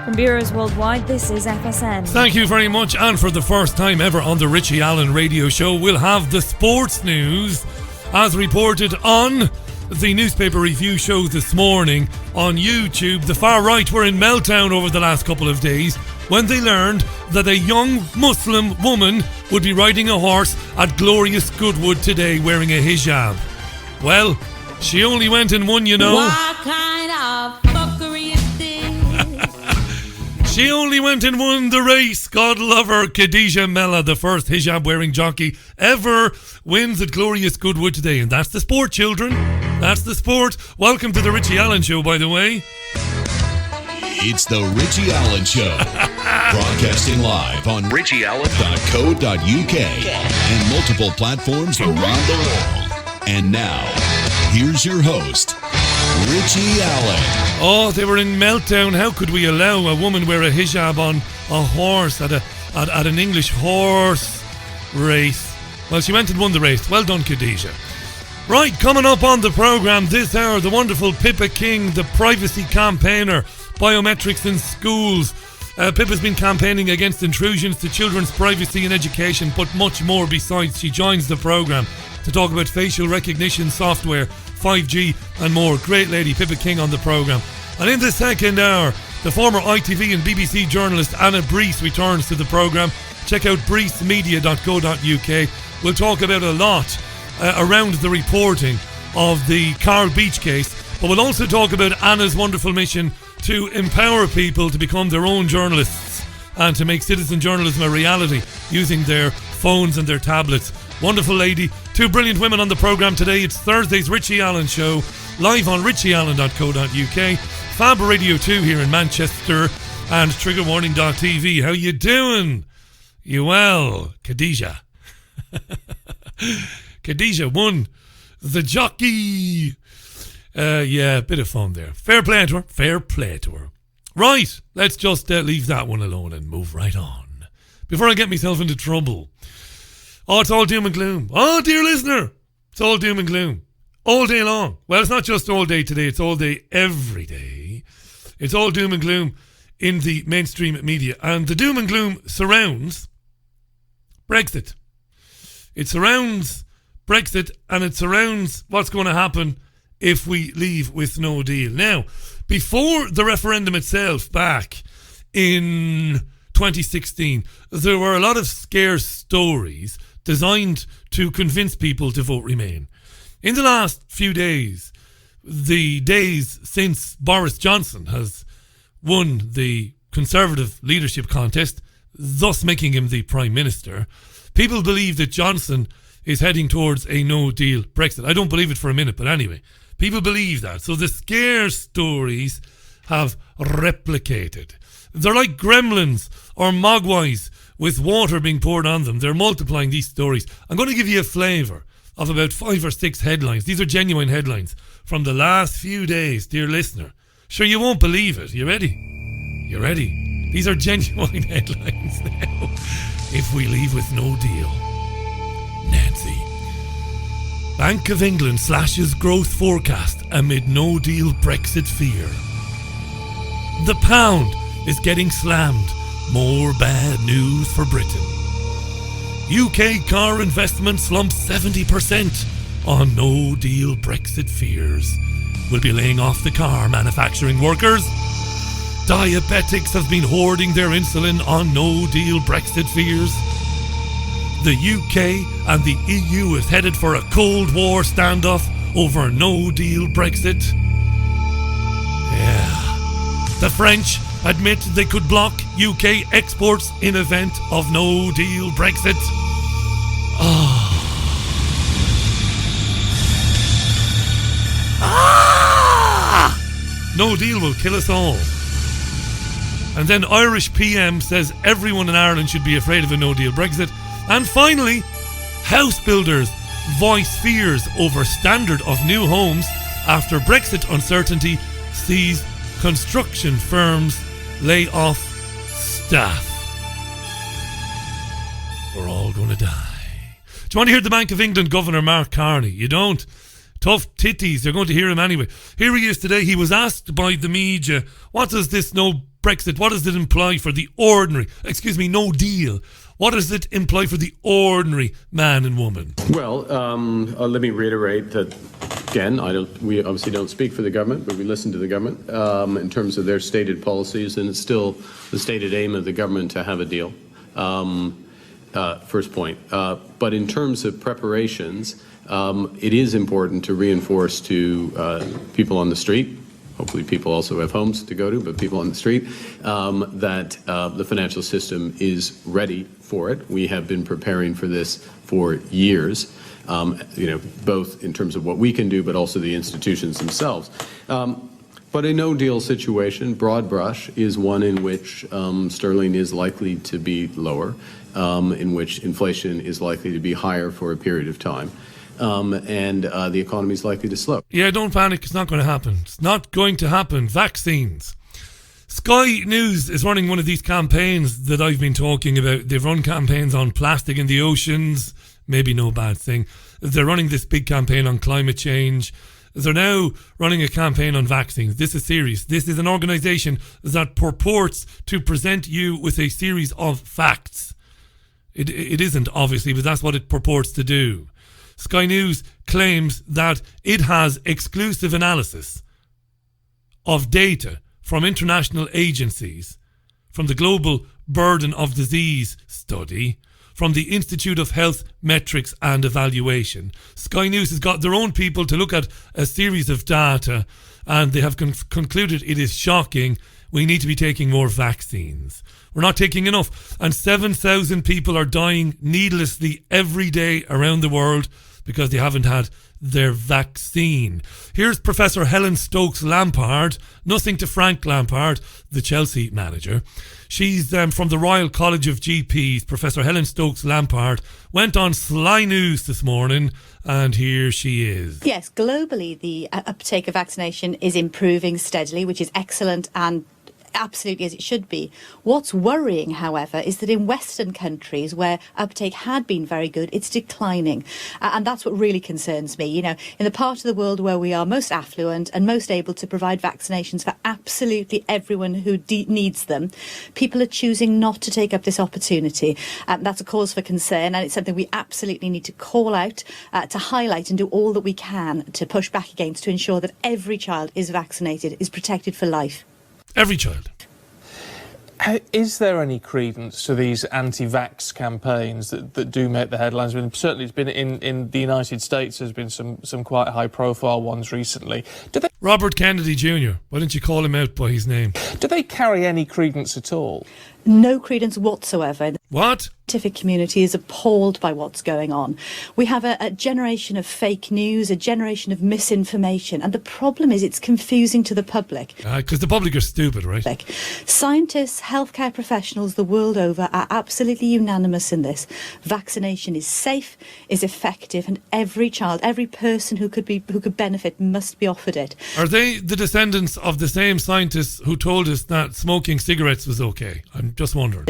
From bureaus worldwide, this is FSN. Thank you very much. And for the first time ever on the Richie Allen radio show, we'll have the sports news as reported on the newspaper review show this morning on YouTube. The far right were in meltdown over the last couple of days when they learned that a young Muslim woman would be riding a horse at glorious Goodwood today wearing a hijab. Well, she only went in one, you know. What kind of fuckery is this? She only went and won the race. God love her. Khadija Mella, the first hijab-wearing jockey ever, wins at glorious Goodwood today. And that's the sport, children. That's the sport. Welcome to the Richie Allen Show, by the way. It's the Richie Allen Show. Broadcasting live on richieallen.co.uk and multiple platforms around the world. And now, here's your host, Richie Allen. Oh, they were in meltdown. How could we allow a woman wear a hijab on a horse at an English horse race? Well, she went and won the race. Well done, Khadija. Right, coming up on the programme this hour, the wonderful Pippa King, the privacy campaigner, biometrics in schools. Pippa's been campaigning against intrusions to children's privacy and education, but much more besides. She joins the programme to talk about facial recognition software, 5G and more. Great lady, Pippa King on the programme. And in the second hour, the former ITV and BBC journalist Anna Brees returns to the programme. Check out breesmedia.co.uk. We'll talk about a lot around the reporting of the Carl Beech case, but we'll also talk about Anna's wonderful mission to empower people to become their own journalists and to make citizen journalism a reality using their phones and their tablets. Wonderful lady. Two brilliant women on the programme today. It's Thursday's Richie Allen Show, live on richieallen.co.uk, Fab Radio 2 here in Manchester, and triggerwarning.tv. How you doing? You well? Khadija. Khadija won the jockey. Yeah, bit of fun there. Fair play to her. Fair play to her. Right, let's just leave that one alone and move right on before I get myself into trouble. Oh, it's all doom and gloom. Oh, dear listener, it's all doom and gloom. All day long. Well, it's not just all day today, it's all day every day. It's all doom and gloom in the mainstream media. And the doom and gloom surrounds Brexit. It surrounds Brexit, and it surrounds what's going to happen if we leave with no deal. Now, before the referendum itself back in 2016, there were a lot of scarce stories designed to convince people to vote Remain. In the last few days, the days since Boris Johnson has won the Conservative leadership contest, thus making him the Prime Minister, people believe that Johnson is heading towards a no-deal Brexit. I don't believe it for a minute, but anyway, people believe that. So the scarce stories have replicated. They're like gremlins or mogwais with water being poured on them. They're multiplying these stories. I'm going to give you a flavour of about 5 or 6 headlines. These are genuine headlines from the last few days, dear listener. Sure, you won't believe it. You ready? You ready? These are genuine headlines now. If we leave with no deal. Nancy. Bank of England slashes growth forecast amid no deal Brexit fear. The pound is getting slammed. More bad news for Britain. UK car investment slumps 70% on no deal Brexit fears. We'll be laying off the car manufacturing workers. Diabetics have been hoarding their insulin on no deal Brexit fears. The UK and the EU is headed for a Cold War standoff over no deal Brexit. Yeah. The French admit they could block UK exports in event of no deal Brexit. No deal will kill us all. And then Irish PM says everyone in Ireland should be afraid of a no deal Brexit. And finally, house builders voice fears over standard of new homes after Brexit uncertainty sees construction firms lay off staff. We're all going to die. Do you want to hear the Bank of England Governor Mark Carney? You don't? Tough titties. You're going to hear him anyway. Here he is today. He was asked by the media, what does this no Brexit, what does it imply for the ordinary, no deal? What does it imply for the ordinary man and woman? Well, let me reiterate that, again, we obviously don't speak for the government, but we listen to the government in terms of their stated policies, and it's still the stated aim of the government to have a deal. First point. But in terms of preparations, it is important to reinforce to people on the street, hopefully people also have homes to go to, but people on the street, that the financial system is ready for it. We have been preparing for this for years, both in terms of what we can do, but also the institutions themselves. But a no-deal situation, broad brush, is one in which sterling is likely to be lower, in which inflation is likely to be higher for a period of time. And the economy is likely to slow. Yeah, don't panic. It's not going to happen. It's not going to happen. Vaccines. Sky News is running one of these campaigns that I've been talking about. They've run campaigns on plastic in the oceans. Maybe no bad thing. They're running this big campaign on climate change. They're now running a campaign on vaccines. This is serious. This is an organisation that purports to present you with a series of facts. It isn't, obviously, but that's what it purports to do. Sky News claims that it has exclusive analysis of data from international agencies, from the Global Burden of Disease Study, from the Institute of Health Metrics and Evaluation. Sky News has got their own people to look at a series of data, and they have concluded it is shocking. We need to be taking more vaccines. We're not taking enough. And 7,000 people are dying needlessly every day around the world because they haven't had their vaccine. Here's Professor Helen Stokes-Lampard. Nothing to Frank Lampard, the Chelsea manager. She's from the Royal College of GPs. Professor Helen Stokes-Lampard went on Sly News this morning, and here she is. Yes, globally the uptake of vaccination is improving steadily, which is excellent and absolutely as it should be. What's worrying, however, is that in Western countries where uptake had been very good, it's declining. And that's what really concerns me. You know, in the part of the world where we are most affluent and most able to provide vaccinations for absolutely everyone who needs them, people are choosing not to take up this opportunity. That's a cause for concern, and it's something we absolutely need to call out, to highlight and do all that we can to push back against, to ensure that every child is vaccinated, is protected for life. Every child. Is there any credence to these anti-vax campaigns that do make the headlines? I mean, certainly it's been in the United States, there's been some quite high-profile ones recently. Robert Kennedy Jr., why don't you call him out by his name? Do they carry any credence at all? No credence whatsoever. What? The scientific community is appalled by what's going on. We have a generation of fake news, a generation of misinformation, and the problem is it's confusing to the public. Because the public are stupid, right? Scientists, healthcare professionals the world over are absolutely unanimous in this. Vaccination is safe, is effective, and every child, every person who could benefit must be offered it. Are they the descendants of the same scientists who told us that smoking cigarettes was okay? I'm just wondering.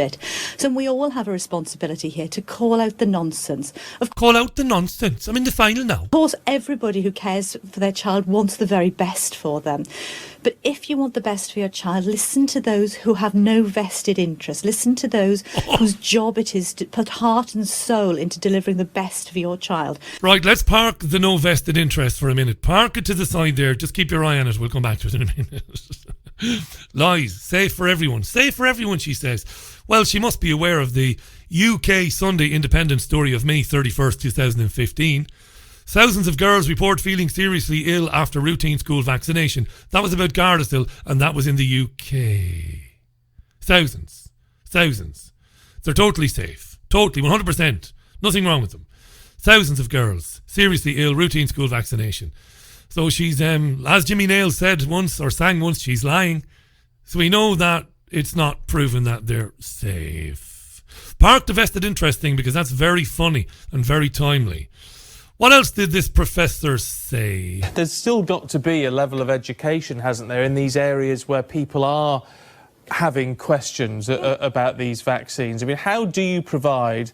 So we all have a responsibility here to call out the nonsense. Call out the nonsense. I'm in the final now. Of course, everybody who cares for their child wants the very best for them. But if you want the best for your child, listen to those who have no vested interest. Listen to those whose job it is to put heart and soul into delivering the best for your child. Right, let's park the no vested interest for a minute. Park it to the side there. Just keep your eye on it. We'll come back to it in a minute. Lies. Safe for everyone. Safe for everyone, she says. Well, she must be aware of the UK Sunday Independent story of May 31st, 2015. Thousands of girls report feeling seriously ill after routine school vaccination. That was about Gardasil, and that was in the UK. Thousands. They're totally safe. Totally, 100%. Nothing wrong with them. Thousands of girls seriously ill, routine school vaccination. So she's, as Jimmy Nail said once, or sang once, she's lying. So we know that it's not proven that they're safe. Park the vested interest thing, because that's very funny and very timely. What else did this professor say? There's still got to be a level of education, hasn't there, in these areas where people are having questions about these vaccines. I mean, how do you provide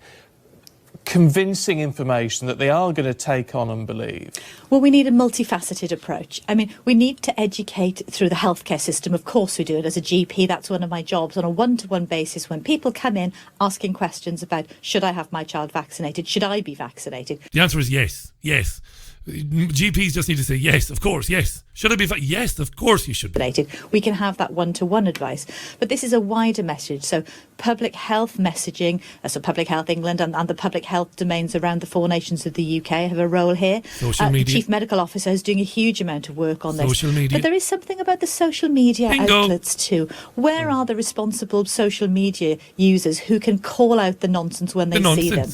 convincing information that they are going to take on and believe? Well, we need a multifaceted approach. I mean, we need to educate through the healthcare system. Of course we do it. As a GP, that's one of my jobs on a one-to-one basis when people come in asking questions about, should I have my child vaccinated? Should I be vaccinated? The answer is yes. Yes. GPs just need to say yes, of course, yes. Should I be yes, of course you should be. We can have that one-to-one advice. But this is a wider message. So public health messaging, so Public Health England and the public health domains around the 4 nations of the UK have a role here. Social media. The Chief Medical Officer is doing a huge amount of work on this. Social media. But there is something about the social media Bingo. outlets too. Where are the responsible social media users who can call out the nonsense when they see them?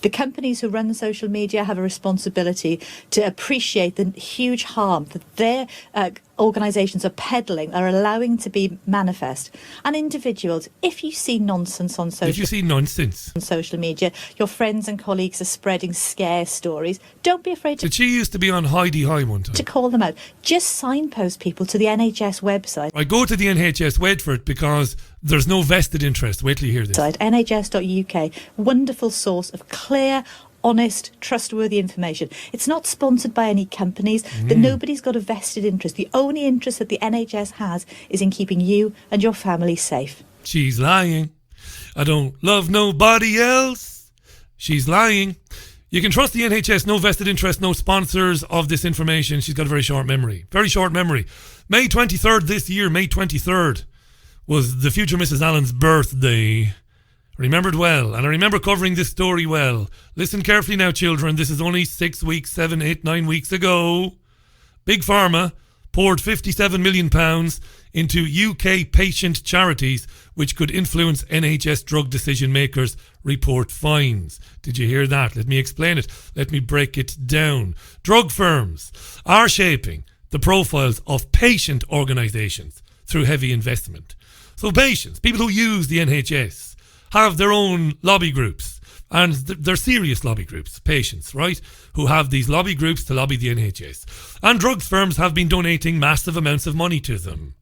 The companies who run the social media have a responsibility to appreciate the huge harm that their organisations are peddling, are allowing to be manifest. And individuals, if you see nonsense on social media, your friends and colleagues are spreading scare stories, don't be afraid to... Did she used to be on Heidi High one time? To call them out. Just signpost people to the NHS website. I go to the NHS, wait for it, because there's no vested interest. Wait till you hear this. NHS.uk, wonderful source of clear, honest, trustworthy information. It's not sponsored by any companies. That nobody's got a vested interest. The only interest that the NHS has is in keeping you and your family safe. She's lying. I don't love nobody else. She's lying. You can trust the NHS, no vested interest, no sponsors of this information. She's got a very short memory. Very short memory. May 23rd this year, May 23rd, was the future Mrs. Allen's birthday. Remembered well, and I remember covering this story well. Listen carefully now, children. This is only 6 weeks, 7, 8, 9 weeks ago. Big Pharma poured £57 million into UK patient charities, which could influence NHS drug decision makers report fines. Did you hear that? Let me explain it. Let me break it down. Drug firms are shaping the profiles of patient organisations through heavy investment. So patients, people who use the NHS, have their own lobby groups, and they're serious lobby groups, patients, right, who have these lobby groups to lobby the NHS. And drugs firms have been donating massive amounts of money to them,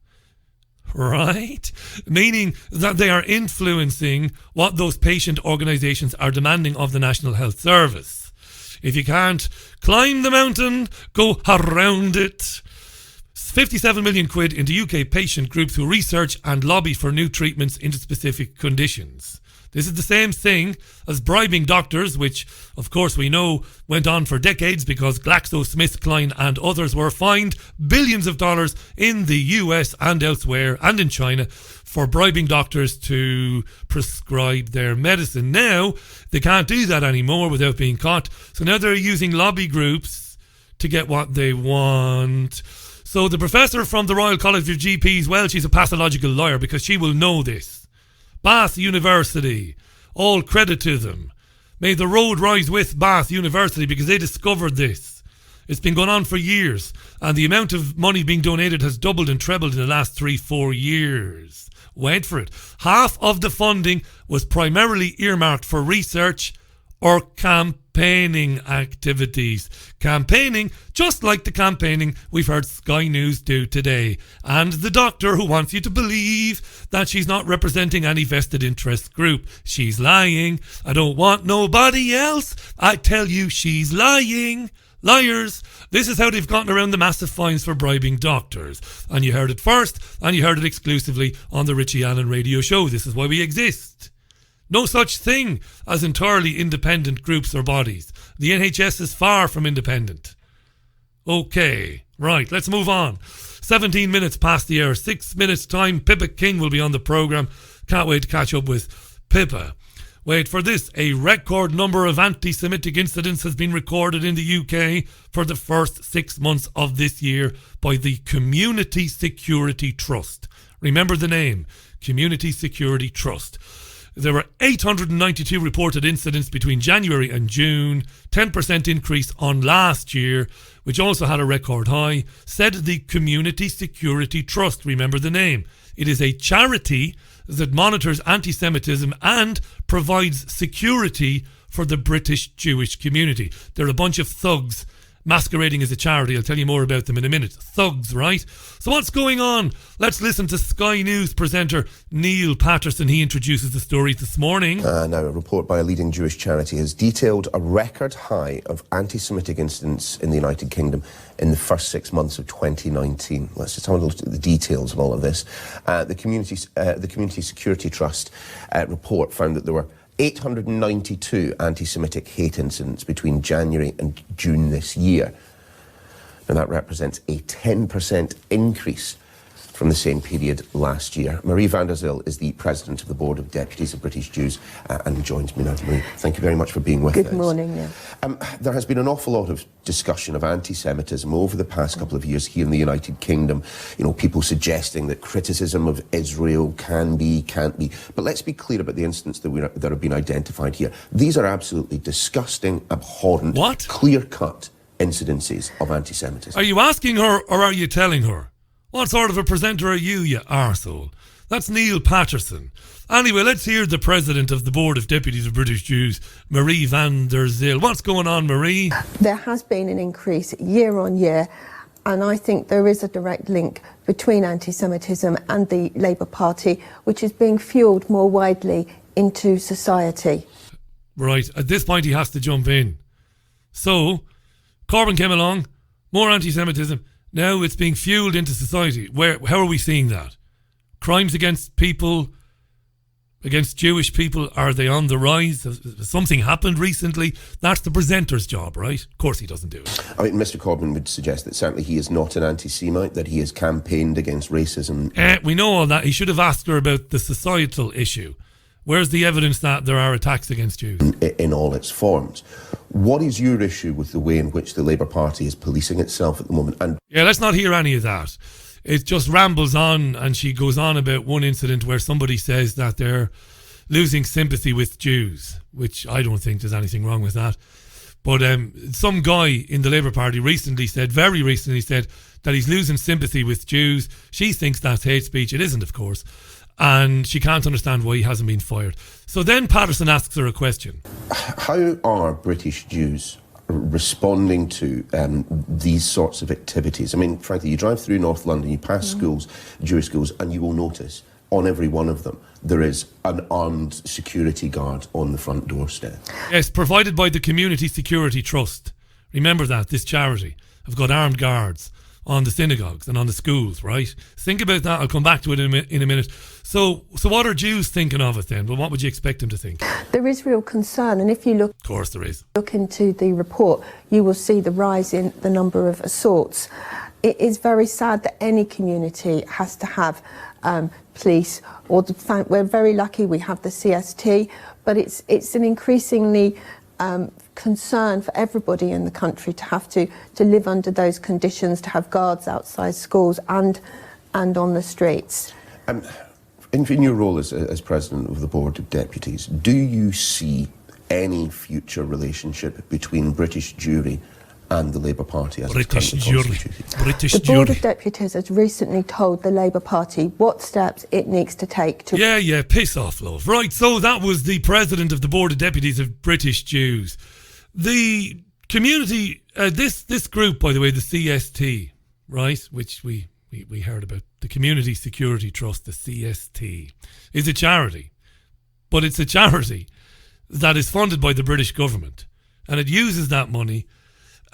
right? Meaning that they are influencing what those patient organisations are demanding of the National Health Service. If you can't climb the mountain, go around it. 57 million quid into UK patient groups who research and lobby for new treatments into specific conditions. This is the same thing as bribing doctors, which, of course, we know went on for decades because GlaxoSmithKline and others were fined billions of dollars in the US and elsewhere and in China for bribing doctors to prescribe their medicine. Now, they can't do that anymore without being caught. So now they're using lobby groups to get what they want. So the professor from the Royal College of GPs, well, she's a pathological liar because she will know this. Bath University, all credit to them. May the road rise with Bath University because they discovered this. It's been going on for years, and the amount of money being donated has doubled and trebled in the last 3-4 years. Wait for it. Half of the funding was primarily earmarked for research or campaigning activities. Campaigning, just like the campaigning we've heard Sky News do today. And the doctor who wants you to believe that she's not representing any vested interest group. She's lying. I don't want nobody else. I tell you, she's lying. Liars. This is how they've gotten around the massive fines for bribing doctors. And you heard it first, and you heard it exclusively on the Richie Allen radio show. This is why we exist. No such thing as entirely independent groups or bodies. The NHS is far from independent. Okay, right, let's move on. 17 minutes past the hour, 6 minutes time. Pippa King will be on the programme. Can't wait to catch up with Pippa. Wait for this. A record number of anti-Semitic incidents has been recorded in the UK for the first 6 months of this year by the Community Security Trust. Remember the name, Community Security Trust. There were 892 reported incidents between January and June, 10% increase on last year, which also had a record high, said the Community Security Trust. Remember the name. It is a charity that monitors anti-Semitism and provides security for the British Jewish community. They're a bunch of thugs masquerading as a charity. I'll tell you more about them in a minute. Thugs, right? So what's going on? Let's listen to Sky News presenter Neil Patterson. He introduces the story this morning. Now, a report by a leading Jewish charity has detailed a record high of anti-Semitic incidents in the United Kingdom in the first 6 months of 2019. Let's just have a look at the details of all of this. The Community Security Trust report found that there were 892 anti-Semitic hate incidents between January and June this year. Now that represents a 10% increase from the same period last year. Marie van der Zyl is the President of the Board of Deputies of British Jews and joins me now. Marie, thank you very much for being with us. Good morning, Neil. There has been an awful lot of discussion of anti-Semitism over the past couple of years here in the United Kingdom. You know, people suggesting that criticism of Israel can be, can't be. But let's be clear about the incidents that have been identified here. These are absolutely disgusting, abhorrent, clear-cut incidences of anti-Semitism. Are you asking her or are you telling her? What sort of a presenter are you arsehole? That's Neil Patterson. Anyway, let's hear the President of the Board of Deputies of British Jews, Marie van der Zyl. What's going on, Marie? There has been an increase year on year, and I think there is a direct link between anti-Semitism and the Labour Party, which is being fuelled more widely into society. Right, at this point he has to jump in. So, Corbyn came along, more anti-Semitism. Now it's being fuelled into society. How are we seeing that? Crimes against people, against Jewish people, are they on the rise? Has something happened recently? That's the presenter's job, right? Of course he doesn't do it. I mean, Mr Corbyn would suggest that certainly he is not an anti-Semite, that he has campaigned against racism. We know all that. He should have asked her about the societal issue. Where's the evidence that there are attacks against Jews? In all its forms. What is your issue with the way in which the Labour Party is policing itself at the moment? Yeah, let's not hear any of that. It just rambles on, and she goes on about one incident where somebody says that they're losing sympathy with Jews, which I don't think there's anything wrong with that. But some guy in the Labour Party very recently said that he's losing sympathy with Jews. She thinks that's hate speech. It isn't, of course. And she can't understand why he hasn't been fired. So then Patterson asks her a question. How are British Jews responding to these sorts of activities? I mean, frankly, you drive through North London, you pass schools, Jewish schools, and you will notice on every one of them there is an armed security guard on the front doorstep. Yes, provided by the Community Security Trust. Remember that, this charity have got armed guards on the synagogues and on the schools, right? Think about that. I'll come back to it in a minute. So what are Jews thinking of it then? Well, what would you expect them to think? There is real concern, and if you look... Of course there is. Look into the report, you will see the rise in the number of assaults. It is very sad that any community has to have police, or we're very lucky we have the CST, but it's an increasingly concern for everybody in the country to have to live under those conditions, to have guards outside schools and on the streets. In your role as President of the Board of Deputies, do you see any future relationship between British Jewry and the Labour Party as British it's Jewry? constituted? The Board of Deputies has recently told the Labour Party what steps it needs to take to... Yeah, piss off, love. Right, so that was the President of the Board of Deputies of British Jews. The community, this group, by the way, the CST, right, which we heard about, the Community Security Trust, the CST, is a charity. But it's a charity that is funded by the British government. And it uses that money,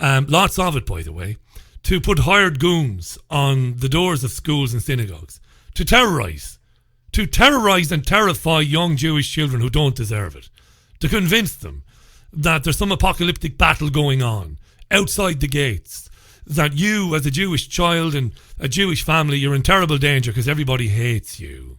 lots of it, by the way, to put hired goons on the doors of schools and synagogues to terrorise and terrify young Jewish children who don't deserve it, to convince them that there's some apocalyptic battle going on outside the gates, that you as a Jewish child and a Jewish family, you're in terrible danger because everybody hates you.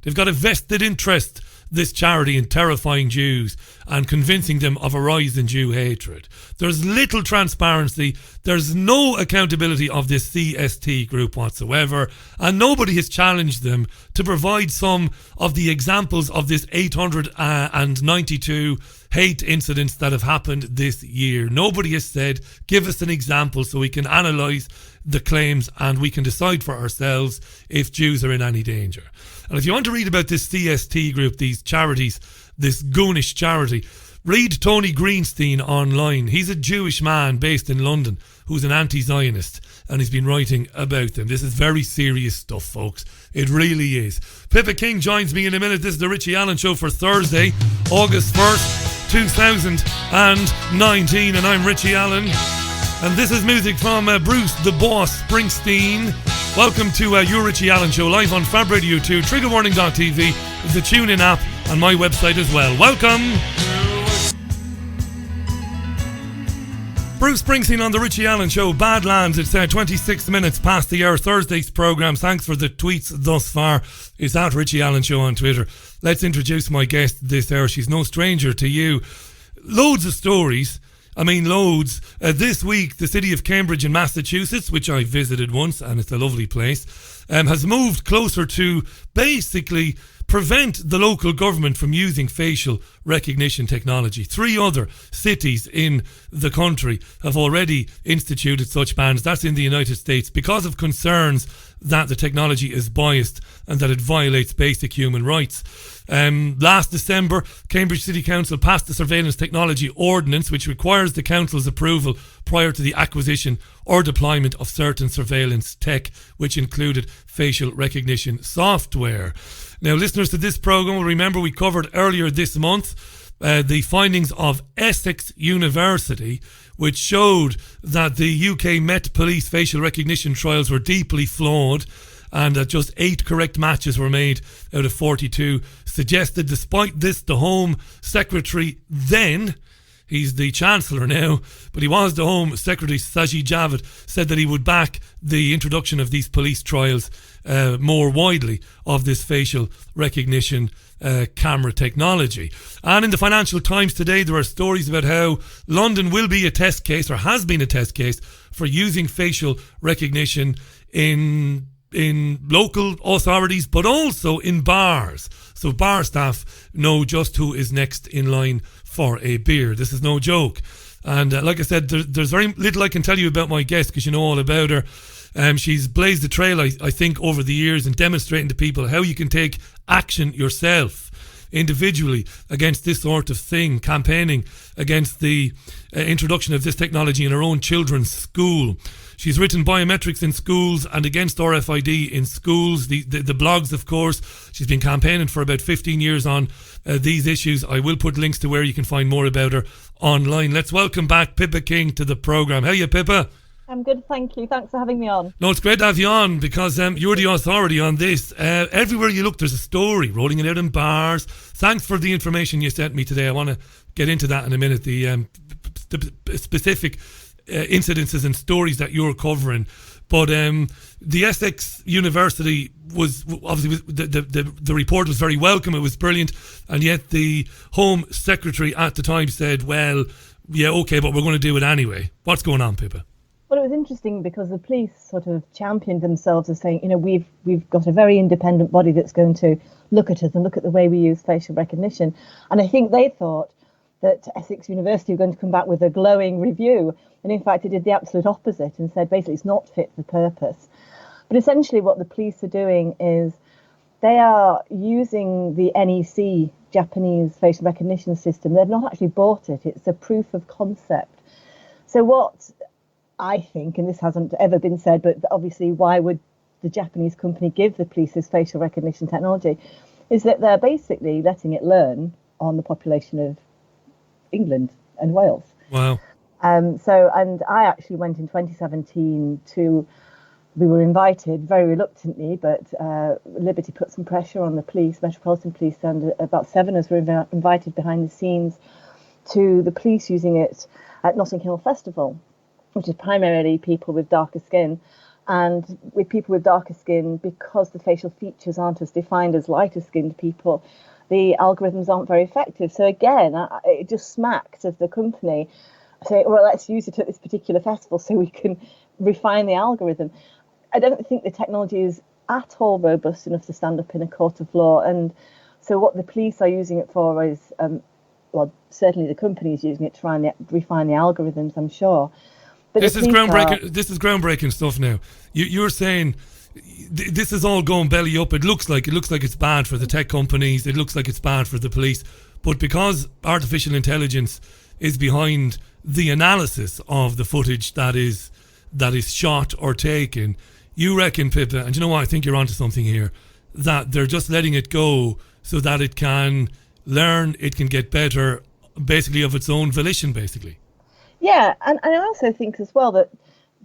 They've got a vested interest, this charity, in terrifying Jews and convincing them of a rise in Jew hatred. There's little transparency. There's no accountability of this CST group whatsoever, and nobody has challenged them to provide some of the examples of this 892 hate incidents that have happened this year. Nobody has said, give us an example so we can analyse the claims and we can decide for ourselves if Jews are in any danger. And if you want to read about this CST group, these charities, this goonish charity, Read Tony Greenstein online. He's a Jewish man based in London who's an anti-Zionist, and he's been writing about them. This is very serious stuff, folks. It really is. Pippa King joins me in a minute. This is the Richie Allen Show for Thursday, August 1st, 2019, and I'm Richie Allen. And this is music from Bruce the Boss Springsteen. Welcome to your Richie Allen Show, live on Fab Radio 2, triggerwarning.tv, the TuneIn app, and my website as well. Welcome! Bruce Springsteen on the Richie Allen Show. Badlands, it's 26 minutes past the hour. Thursday's programme. Thanks for the tweets thus far. It's at Richie Allen Show on Twitter. Let's introduce my guest this hour. She's no stranger to you. Loads of stories. I mean, loads. This week, the city of Cambridge in Massachusetts, which I visited once, and it's a lovely place, has moved closer to basically prevent the local government from using facial recognition technology. 3 other cities in the country have already instituted such bans. That's in the United States because of concerns that the technology is biased and that it violates basic human rights. Last December, Cambridge City Council passed the Surveillance Technology Ordinance, which requires the council's approval prior to the acquisition or deployment of certain surveillance tech, which included facial recognition software. Now, listeners to this programme will remember we covered earlier this month the findings of Essex University, which showed that the UK Met Police facial recognition trials were deeply flawed, and that just 8 correct matches were made out of 42 suggested. Despite this, the Home Secretary then, he's the Chancellor now, but he was the Home Secretary, Sajid Javid, said that he would back the introduction of these police trials more widely of this facial recognition camera technology. And in the Financial Times today, there are stories about how London will be a test case, or has been a test case, for using facial recognition in local authorities, but also in bars. So bar staff know just who is next in line for a beer. This is no joke. And like I said, there's very little I can tell you about my guest because you know all about her. She's blazed the trail, I think, over the years in demonstrating to people how you can take action yourself individually against this sort of thing, campaigning against the introduction of this technology in her own children's school. She's written Biometrics in Schools and Against RFID in Schools, the blogs, of course. She's been campaigning for about 15 years on these issues. I will put links to where you can find more about her online. Let's welcome back Pippa King to the programme. How are you, Pippa? I'm good, thank you. Thanks for having me on. No, it's great to have you on because you're the authority on this. Everywhere you look, there's a story rolling it out in bars. Thanks for the information you sent me today. I want to get into that in a minute, the specific incidences and stories that you're covering. But the Essex University was obviously the report was very welcome. It was brilliant, and yet the Home Secretary at the time said, "Well, yeah, okay, but we're going to do it anyway." What's going on, Pippa? Well, it was interesting because the police sort of championed themselves as saying, you know, we've got a very independent body that's going to look at us and look at the way we use facial recognition. And I think they thought that Essex University were going to come back with a glowing review. And in fact, it did the absolute opposite and said basically it's not fit for purpose. But essentially what the police are doing is they are using the NEC, Japanese facial recognition system. They've not actually bought it. It's a proof of concept. So what I think, and this hasn't ever been said, but obviously why would the Japanese company give the police this facial recognition technology, is that they're basically letting it learn on the population of England and Wales. Wow. And I actually went in 2017 we were invited very reluctantly, but Liberty put some pressure on the police, Metropolitan Police, and about 7 of us were invited behind the scenes to the police using it at Notting Hill Festival, which is primarily people with darker skin. And with people with darker skin, because the facial features aren't as defined as lighter skinned people, the algorithms aren't very effective. So again, it just smacked of the company saying, well, let's use it at this particular festival so we can refine the algorithm. I don't think the technology is at all robust enough to stand up in a court of law. And so what the police are using it for is, well, certainly the company is using it to try and refine the algorithms, I'm sure. But this is groundbreaking. This is groundbreaking stuff. Now you're saying this is all going belly up. It looks like it's bad for the tech companies. It looks like it's bad for the police. But because artificial intelligence is behind the analysis of the footage that is shot or taken, you reckon, Pippa, and you know what, I think you're onto something here, that they're just letting it go so that it can learn, it can get better, basically of its own volition, basically. Yeah, and I also think as well that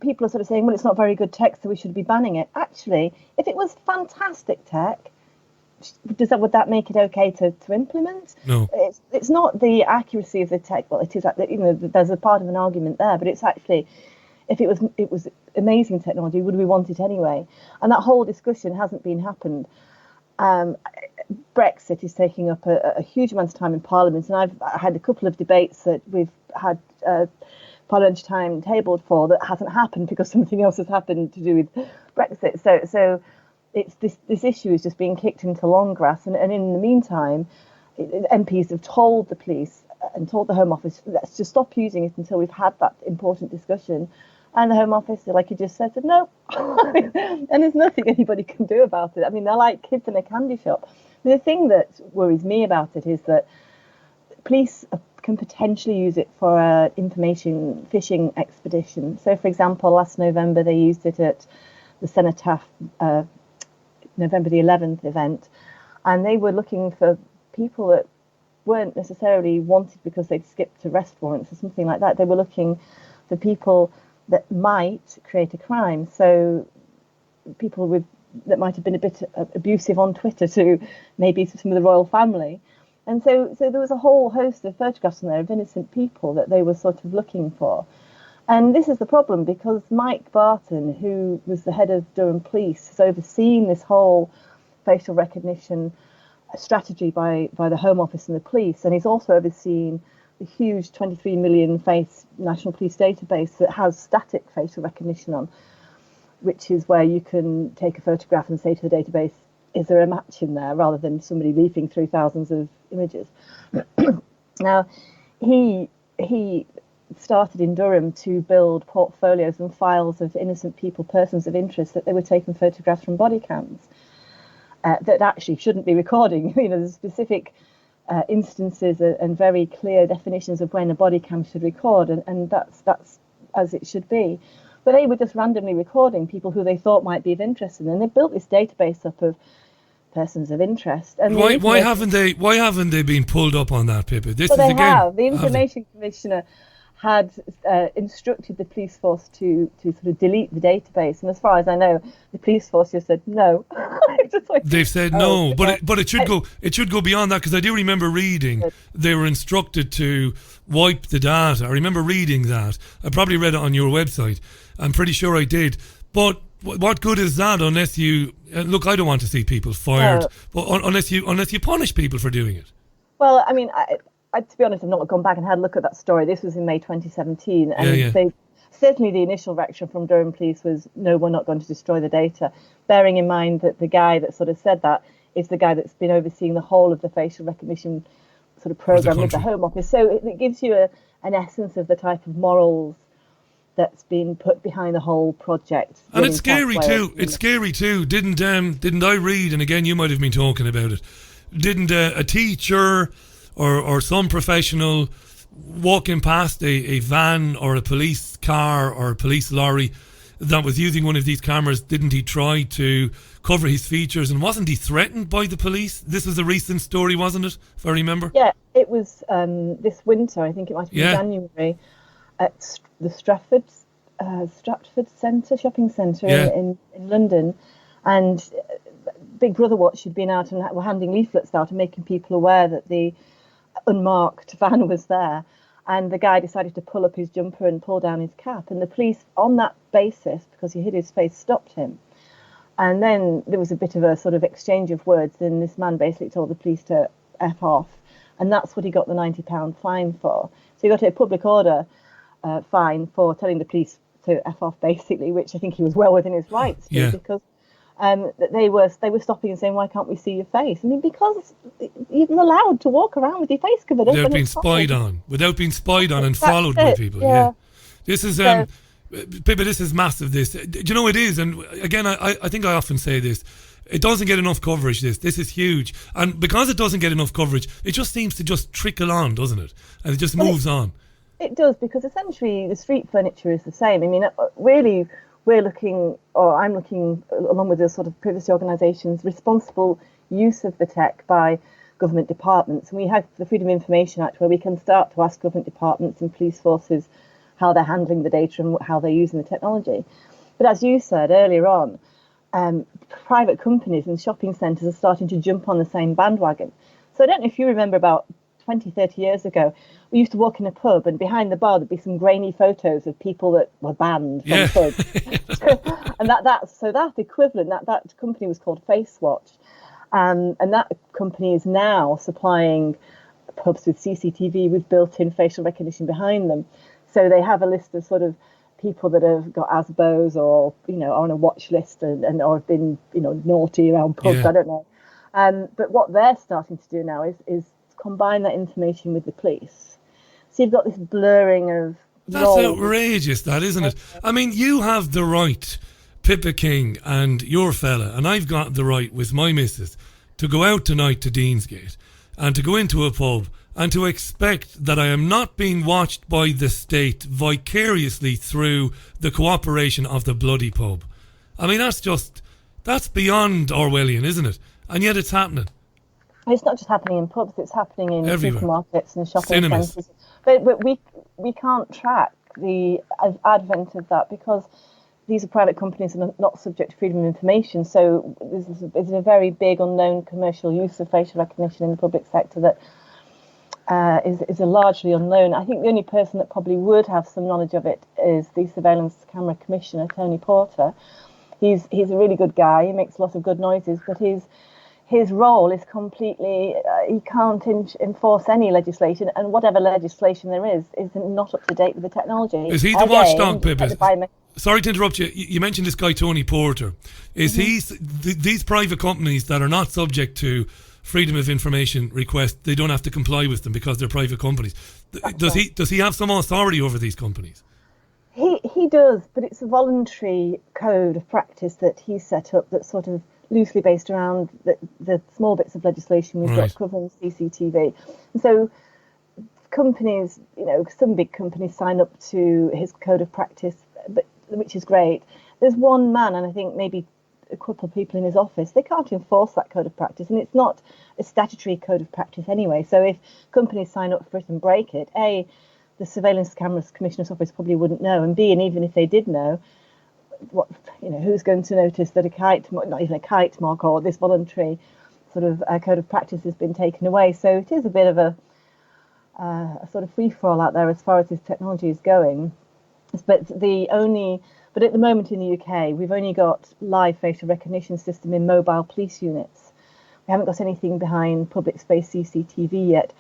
people are sort of saying, well, it's not very good tech, so we should be banning it. Actually, if it was fantastic tech, would that make it okay to implement? No. It's not the accuracy of the tech. Well, it is. There's a part of an argument there, but it's actually, if it was amazing technology, would we want it anyway? And that whole discussion hasn't been happened. Brexit is taking up a huge amount of time in Parliament, and I've had a couple of debates that we've had parliamentary time tabled for that hasn't happened because something else has happened to do with Brexit. So it's this issue is just being kicked into long grass, and in the meantime, MPs have told the police and told the Home Office, let's just stop using it until we've had that important discussion. And the Home Office, like you just said no. And there's nothing anybody can do about it. I mean, they're like kids in a candy shop. The thing that worries me about it is that police can potentially use it for an information phishing expedition. So, for example, last November they used it at the Cenotaph November the 11th event, and they were looking for people that weren't necessarily wanted because they'd skipped arrest warrants or something like that. They were looking for people that might create a crime. So people that might have been a bit abusive on Twitter to maybe some of the royal family. And so there was a whole host of photographs in there of innocent people that they were sort of looking for. And this is the problem, because Mike Barton, who was the head of Durham Police, has overseen this whole facial recognition strategy by the Home Office and the police. And he's also overseen the huge 23 million face National Police database that has static facial recognition on, which is where you can take a photograph and say to the database, is there a match in there, rather than somebody leafing through thousands of images. Now, he started in Durham to build portfolios and files of innocent people, persons of interest, that they were taking photographs from body cams that actually shouldn't be recording. There's specific instances and very clear definitions of when a body cam should record, and that's as it should be. But they were just randomly recording people who they thought might be of interest in them. And they built this database up of persons of interest. And why haven't they been pulled up on that, Pippa? They have. The Information Commissioner had instructed the police force to sort of delete the database, and as far as I know, the police force just said no. They've said no, but it should go beyond that, because I do remember reading they were instructed to wipe the data. I remember reading that. I probably read it on your website. I'm pretty sure I did. But what good is that unless you look? I don't want to see people fired, but unless you punish people for doing it. Well, I mean, I, to be honest, I've not gone back and had a look at that story. This was in May 2017, and they certainly the initial reaction from Durham Police was, no, we're not going to destroy the data, bearing in mind that the guy that sort of said that is the guy that's been overseeing the whole of the facial recognition sort of program with the Home Office. So it gives you an essence of the type of morals that's been put behind the whole project. And it's scary too. It's scary too. Didn't I read, and again you might have been talking about it, didn't a teacher or some professional walking past a van or a police car or a police lorry that was using one of these cameras, didn't he try to cover his features, and wasn't he threatened by the police? This was a recent story, wasn't it, if I remember? Yeah, it was this winter, I think it might have been January, at the Stratford Centre, shopping centre in London, and Big Brother Watch had been out and were handing leaflets out and making people aware that the unmarked van was there, and the guy decided to pull up his jumper and pull down his cap, and the police, on that basis, because he hid his face, stopped him. And then there was a bit of a sort of exchange of words, and this man basically told the police to F off, and that's what he got the £90 fine for. So he got a public order fine for telling the police to F off, basically, which I think he was well within his rights to, because they were stopping and saying, why can't we see your face? I mean, because you're allowed to walk around with your face covered up. Without being spied on and followed by people. Yeah. This is, Pippa, this is massive, this. Do you know it is? And again, I think I often say this. It doesn't get enough coverage, this is huge. And because it doesn't get enough coverage, it just seems to just trickle on, doesn't it? And it just moves on. It does, because essentially the street furniture is the same. I mean, really, I'm looking, along with the sort of privacy organisations, responsible use of the tech by government departments. And we have the Freedom of Information Act, where we can start to ask government departments and police forces how they're handling the data and how they're using the technology. But as you said earlier on, private companies and shopping centres are starting to jump on the same bandwagon. So I don't know if you remember, about 20, 30 years ago, we used to walk in a pub and behind the bar there'd be some grainy photos of people that were banned from the pub. And that equivalent, that company was called FaceWatch. And that company is now supplying pubs with CCTV with built-in facial recognition behind them. So they have a list of sort of people that have got ASBOs or, are on a watch list and or have been, naughty around pubs, I don't know. But what they're starting to do now is combine that information with the police. So you've got this blurring of That's roles. Outrageous, that, isn't it? I mean, you have the right, Pippa King and your fella, and I've got the right with my missus to go out tonight to Deansgate and to go into a pub and to expect that I am not being watched by the state vicariously through the cooperation of the bloody pub. I mean, that's beyond Orwellian, isn't it? And yet it's happening. It's not just happening in pubs, it's happening in everywhere. Supermarkets and shopping centres. But we can't track the advent of that because these are private companies and are not subject to freedom of information. So there's a very big unknown commercial use of facial recognition in the public sector that is a largely unknown. I think the only person that probably would have some knowledge of it is the Surveillance Camera Commissioner, Tony Porter. He's a really good guy. He makes a lot of good noises, but his role is completely, he can't enforce any legislation, and whatever legislation there is not up to date with the technology. Is he the watchdog, Pippa? Sorry to interrupt you. You mentioned this guy, Tony Porter. Is these private companies that are not subject to freedom of information requests, they don't have to comply with them because they're private companies. Does he have some authority over these companies? He does, but it's a voluntary code of practice that he set up that's sort of loosely based around the small bits of legislation we've got covering CCTV. And so companies, some big companies sign up to his code of practice, which is great. There's one man, and I think maybe a couple of people in his office, they can't enforce that code of practice, and it's not a statutory code of practice anyway. So if companies sign up for it and break it, A, the Surveillance Cameras Commissioner's office probably wouldn't know, and B, and even if they did know, who's going to notice that not even a kite mark or this voluntary sort of code of practice has been taken away? So it is a bit of a sort of free-for-all out there as far as this technology is going. But at the moment in the UK, we've only got live facial recognition system in mobile police units. We haven't got anything behind public space CCTV yet,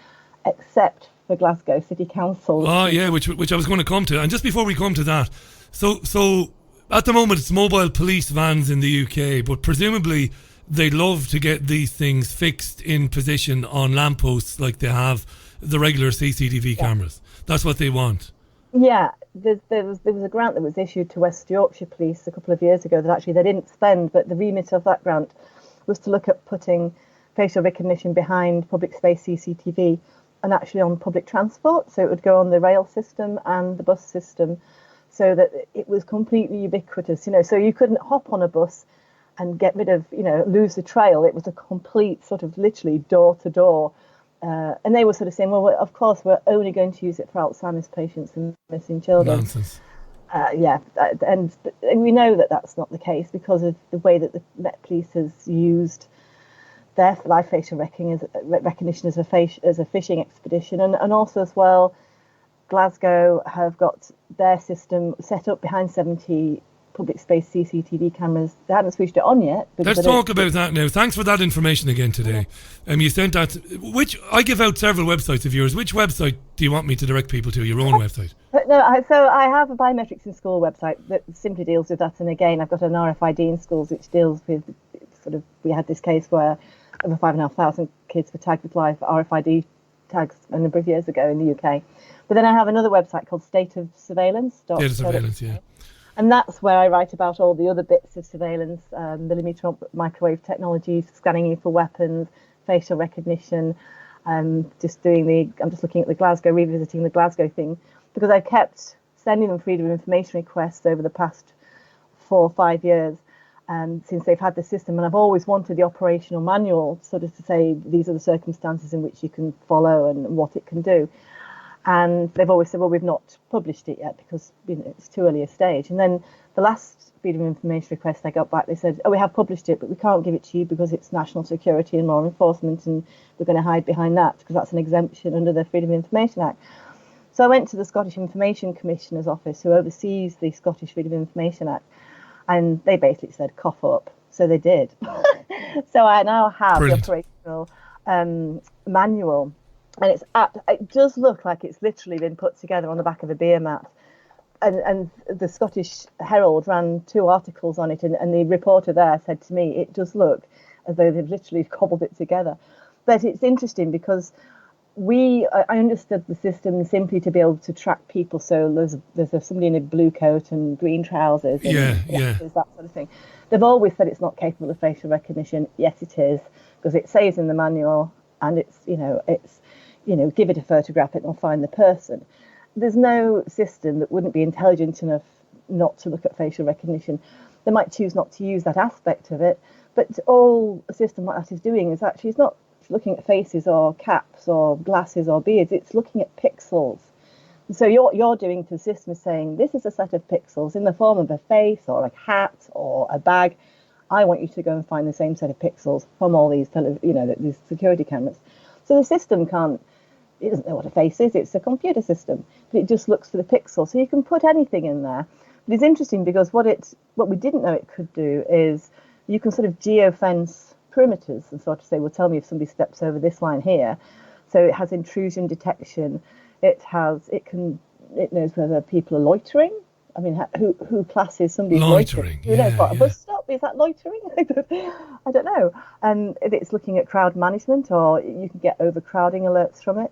except for Glasgow City Council. Oh yeah, which I was going to come to. And just before we come to that, so at the moment it's mobile police vans in the UK, but presumably they'd love to get these things fixed in position on lampposts like they have the regular CCTV cameras. That's what they want. Yeah, there was a grant that was issued to West Yorkshire Police a couple of years ago that actually they didn't spend, but the remit of that grant was to look at putting facial recognition behind public space CCTV and actually on public transport. So it would go on the rail system and the bus system so that it was completely ubiquitous, so you couldn't hop on a bus and get rid of, lose the trail. It was a complete sort of literally door to door. And they were sort of saying, well, of course, we're only going to use it for Alzheimer's patients and missing children. Nonsense. And we know that that's not the case because of the way that the Met Police has used their live facial recognition as a phishing expedition. And also as well, Glasgow have got their system set up behind 70 public space CCTV cameras. They haven't switched it on yet. Let's talk about that now. Thanks for that information again today. You sent that. I give out several websites of yours. Which website do you want me to direct people to? Your own website? So I have a Biometrics in School website that simply deals with that. And again, I've got an RFID in schools which deals with we had this case where over 5,500 kids were tagged with live RFID tags a number of years ago in the UK. But then I have another website called State of Surveillance. State of Surveillance, yeah. And that's where I write about all the other bits of surveillance, millimeter microwave technologies, scanning you for weapons, facial recognition. I'm just looking at revisiting the Glasgow thing, because I kept sending them freedom of information requests over the past 4 or 5 years since they've had the system. And I've always wanted the operational manual, sort of to say, these are the circumstances in which you can follow and what it can do. And they've always said, well, we've not published it yet because it's too early a stage. And then the last freedom of information request I got back, they said, oh, we have published it, but we can't give it to you because it's national security and law enforcement, and we're going to hide behind that because that's an exemption under the Freedom of Information Act. So I went to the Scottish Information Commissioner's office, who oversees the Scottish Freedom of Information Act, and they basically said, cough up. So they did. So I now have Brilliant. the operational manual. And it does look like it's literally been put together on the back of a beer mat. And the Scottish Herald ran 2 articles on it, and the reporter there said to me, it does look as though they've literally cobbled it together. But it's interesting because I understood the system simply to be able to track people. So there's somebody in a blue coat and green trousers and that sort of thing. They've always said it's not capable of facial recognition. Yes, it is, because it says in the manual, and it's give it a photograph, it will find the person. There's no system that wouldn't be intelligent enough not to look at facial recognition. They might choose not to use that aspect of it, but all a system like that is doing is actually, it's not looking at faces or caps or glasses or beards, it's looking at pixels. So you're doing to the system is saying, this is a set of pixels in the form of a face or a hat or a bag. I want you to go and find the same set of pixels from all these these security cameras. So the system it doesn't know what a face is, it's a computer system, but it just looks for the pixel. So you can put anything in there. But it's interesting because what we didn't know it could do is you can sort of geofence perimeters and sort of say, well, tell me if somebody steps over this line here. So it has intrusion detection. It knows whether people are loitering. I mean, who classes somebody loitering? Who knows what? A bus stop? Is that loitering? I don't know. And it's looking at crowd management, or you can get overcrowding alerts from it.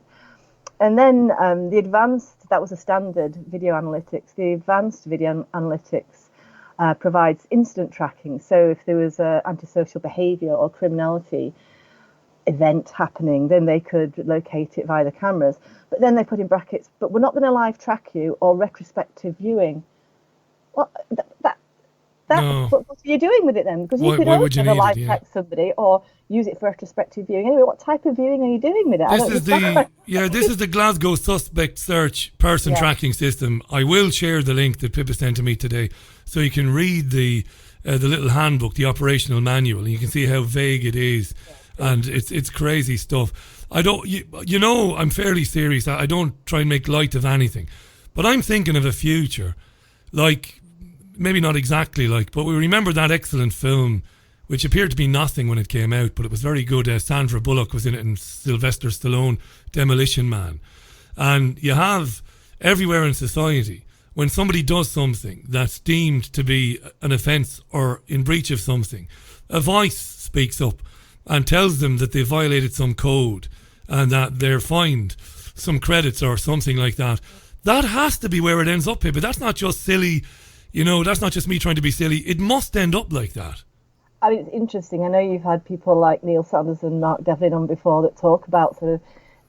And then that was a standard video analytics. The advanced video analytics provides incident tracking. So if there was antisocial behaviour or criminality event happening, then they could locate it via the cameras. But then they put in brackets, but we're not going to live track you or retrospective viewing. Well, what are you doing with it then? Because you could also live track somebody or use it for retrospective viewing. Anyway, what type of viewing are you doing with it? This is the Glasgow suspect search person tracking system. I will share the link that Pippa sent to me today, so you can read the little handbook, the operational manual, and you can see how vague it is. And it's crazy stuff. I'm fairly serious. I don't try and make light of anything, but I'm thinking of a future, like maybe not exactly like, but we remember that excellent film, which appeared to be nothing when it came out, but it was very good. Sandra Bullock was in it, and Sylvester Stallone, Demolition Man. And you have everywhere in society, when somebody does something that's deemed to be an offence or in breach of something, a voice speaks up and tells them that they violated some code and that they're fined some credits or something like that. That has to be where it ends up, Pippa. That's not just silly, that's not just me trying to be silly. It must end up like that. I mean, it's interesting. I know you've had people like Neil Sanders and Mark Devlin on before that talk about sort of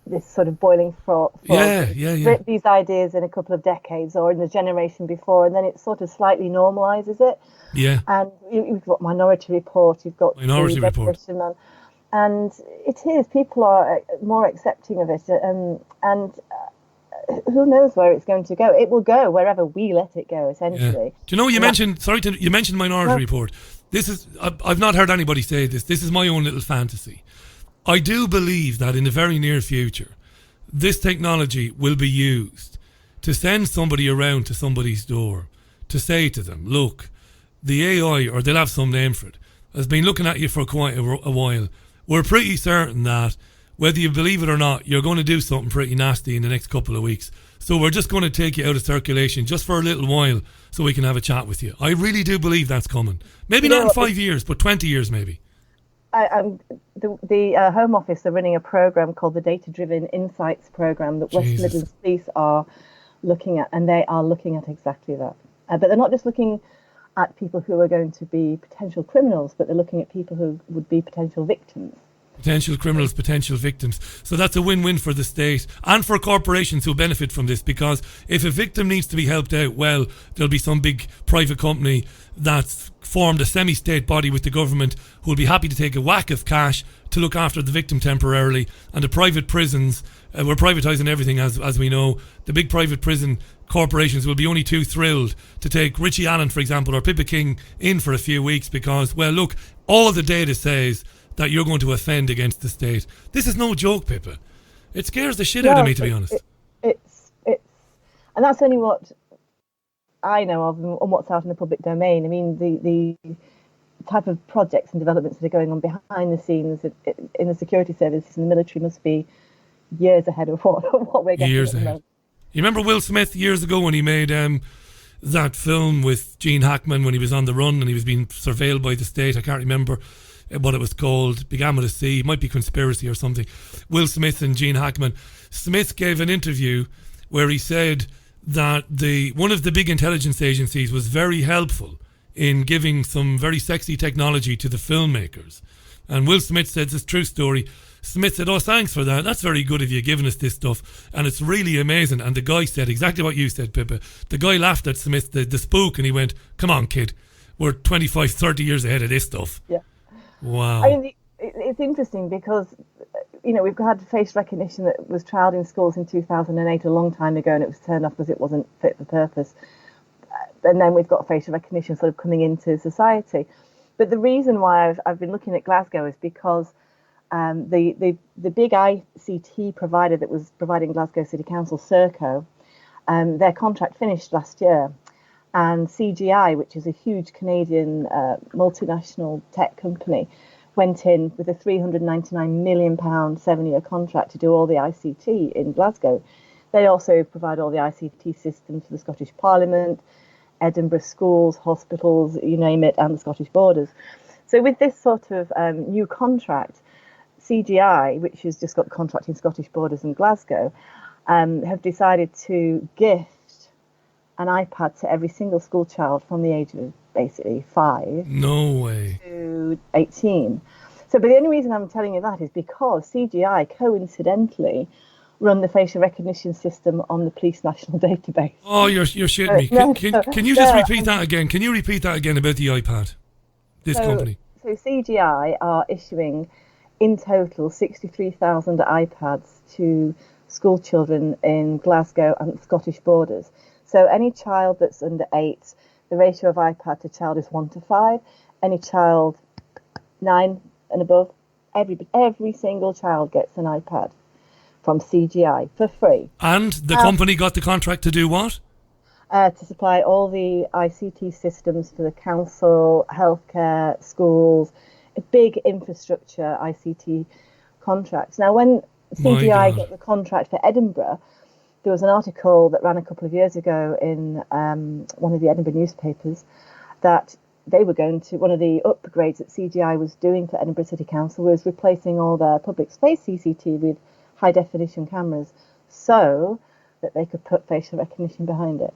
this sort of boiling frog. These ideas in a couple of decades or in the generation before, and then it sort of slightly normalises it. Yeah. And you've got Minority Report, you've got Minority Report. And it is, people are more accepting of it, and who knows where it's going to go. It will go wherever we let it go, essentially. Yeah. Do you know, you mentioned Minority Report. I've not heard anybody say this. This is my own little fantasy. I do believe that in the very near future, this technology will be used to send somebody around to somebody's door to say to them, look, the AI, or they'll have some name for it, has been looking at you for quite a while. We're pretty certain that whether you believe it or not, you're going to do something pretty nasty in the next couple of weeks. So we're just going to take you out of circulation just for a little while so we can have a chat with you. I really do believe that's coming. Maybe not in 5 years, but 20 years maybe. The Home Office are running a programme called the Data Driven Insights Programme that West Midlands Police are looking at, and they are looking at exactly that. But they're not just looking at people who are going to be potential criminals, but they're looking at people who would be potential victims. Potential criminals, potential victims. So that's a win-win for the state and for corporations who benefit from this, because if a victim needs to be helped out, well, there'll be some big private company that's formed a semi-state body with the government who will be happy to take a whack of cash to look after the victim temporarily. And the private prisons, we're privatising everything as we know. The big private prison corporations will be only too thrilled to take Richie Allen, for example, or Pippa King in for a few weeks because, well, look, all the data says that you're going to offend against the state. This is no joke, Pippa. It scares the shit out of me, to be honest. It's and that's only what I know of and what's out in the public domain. I mean, the type of projects and developments that are going on behind the scenes in the security services and the military must be years ahead of what we're getting. Years ahead. You remember Will Smith years ago when he made that film with Gene Hackman when he was on the run and he was being surveilled by the state? I can't remember what it was called. Began with a C. It might be Conspiracy or something. Will Smith and Gene Hackman. Smith gave an interview where he said that one of the big intelligence agencies was very helpful in giving some very sexy technology to the filmmakers. And Will Smith said, it's a true story. Smith said, oh, thanks for that. That's very good of you giving us this stuff. And it's really amazing. And the guy said exactly what you said, Pippa. The guy laughed at Smith, the spook, and he went, come on, kid. We're 25, 30 years ahead of this stuff. Yeah. Wow. I mean, it's interesting because, you know, we've had face recognition that was trialled in schools in 2008, a long time ago, and it was turned off because it wasn't fit for purpose. And then we've got facial recognition sort of coming into society. But the reason why I've been looking at Glasgow is because the big ICT provider that was providing Glasgow City Council, Serco, their contract finished last year. And CGI, which is a huge Canadian multinational tech company, went in with a £399 million 7-year contract to do all the ICT in Glasgow. They also provide all the ICT systems for the Scottish Parliament, Edinburgh schools, hospitals, you name it, and the Scottish borders. So with this sort of new contract, CGI, which has just got the contract in Scottish borders and Glasgow, have decided to gift an iPad to every single school child from the age of basically 5 no way to 18. So, but the only reason I'm telling you that is because CGI coincidentally run the facial recognition system on the police national database. Oh, you're shitting me. Can you just repeat that again? Can you repeat that again about the iPad? This company. So CGI are issuing in total 63,000 iPads to school children in Glasgow and the Scottish borders. So any child that's under 8, the ratio of iPad to child is 1 to 5. Any child 9 and above, every single child gets an iPad from CGI for free. And the company got the contract to do what? To supply all the ICT systems for the council, healthcare, schools, a big infrastructure ICT contracts. Now, when CGI got the contract for Edinburgh, there was an article that ran a couple of years ago in one of the Edinburgh newspapers that they were going to, one of the upgrades that CGI was doing for Edinburgh City Council was replacing all their public space CCTV with high definition cameras so that they could put facial recognition behind it.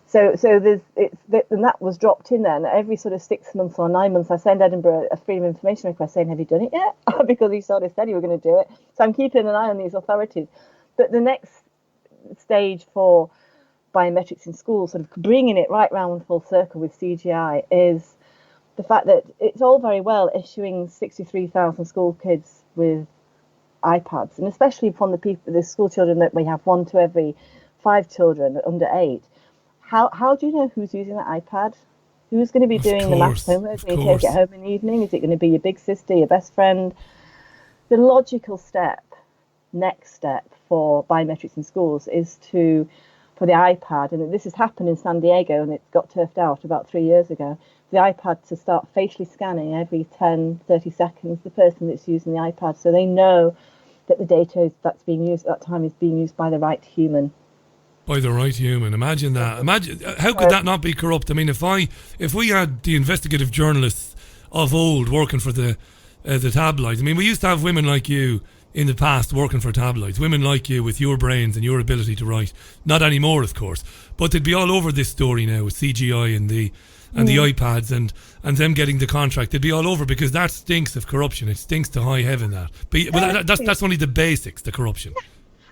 So and that was dropped in then. Every sort of 6 months or 9 months, I send Edinburgh a freedom of information request saying, have you done it yet? Because you sort of said you were going to do it. So I'm keeping an eye on these authorities. But the next stage for biometrics in schools, sort of bringing it right round full circle with CGI, is the fact that it's all very well issuing 63,000 school kids with iPads, and especially from the school children that we have, 1 to every 5 children under 8. How do you know who's using the iPad? Who's going to be doing the maths homework when you take it home in the evening? Is it going to be your big sister, your best friend? The logical next step for biometrics in schools is for the iPad, and this has happened in San Diego and it got turfed out about 3 years ago, the iPad to start facially scanning every 10, 30 seconds the person that's using the iPad, so they know that the data that's being used at that time is being used by the right human. By the right human. Imagine that. Imagine how could that not be corrupt? I mean, if we had the investigative journalists of old working for the tabloids. I mean, we used to have women like you in the past working for tabloids, women like you with your brains and your ability to write. Not anymore, of course, but they'd be all over this story now with CGI and the iPads and them getting the contract. They'd be all over, because that stinks of corruption. It stinks to high heaven, that. But that's only the basics, the corruption.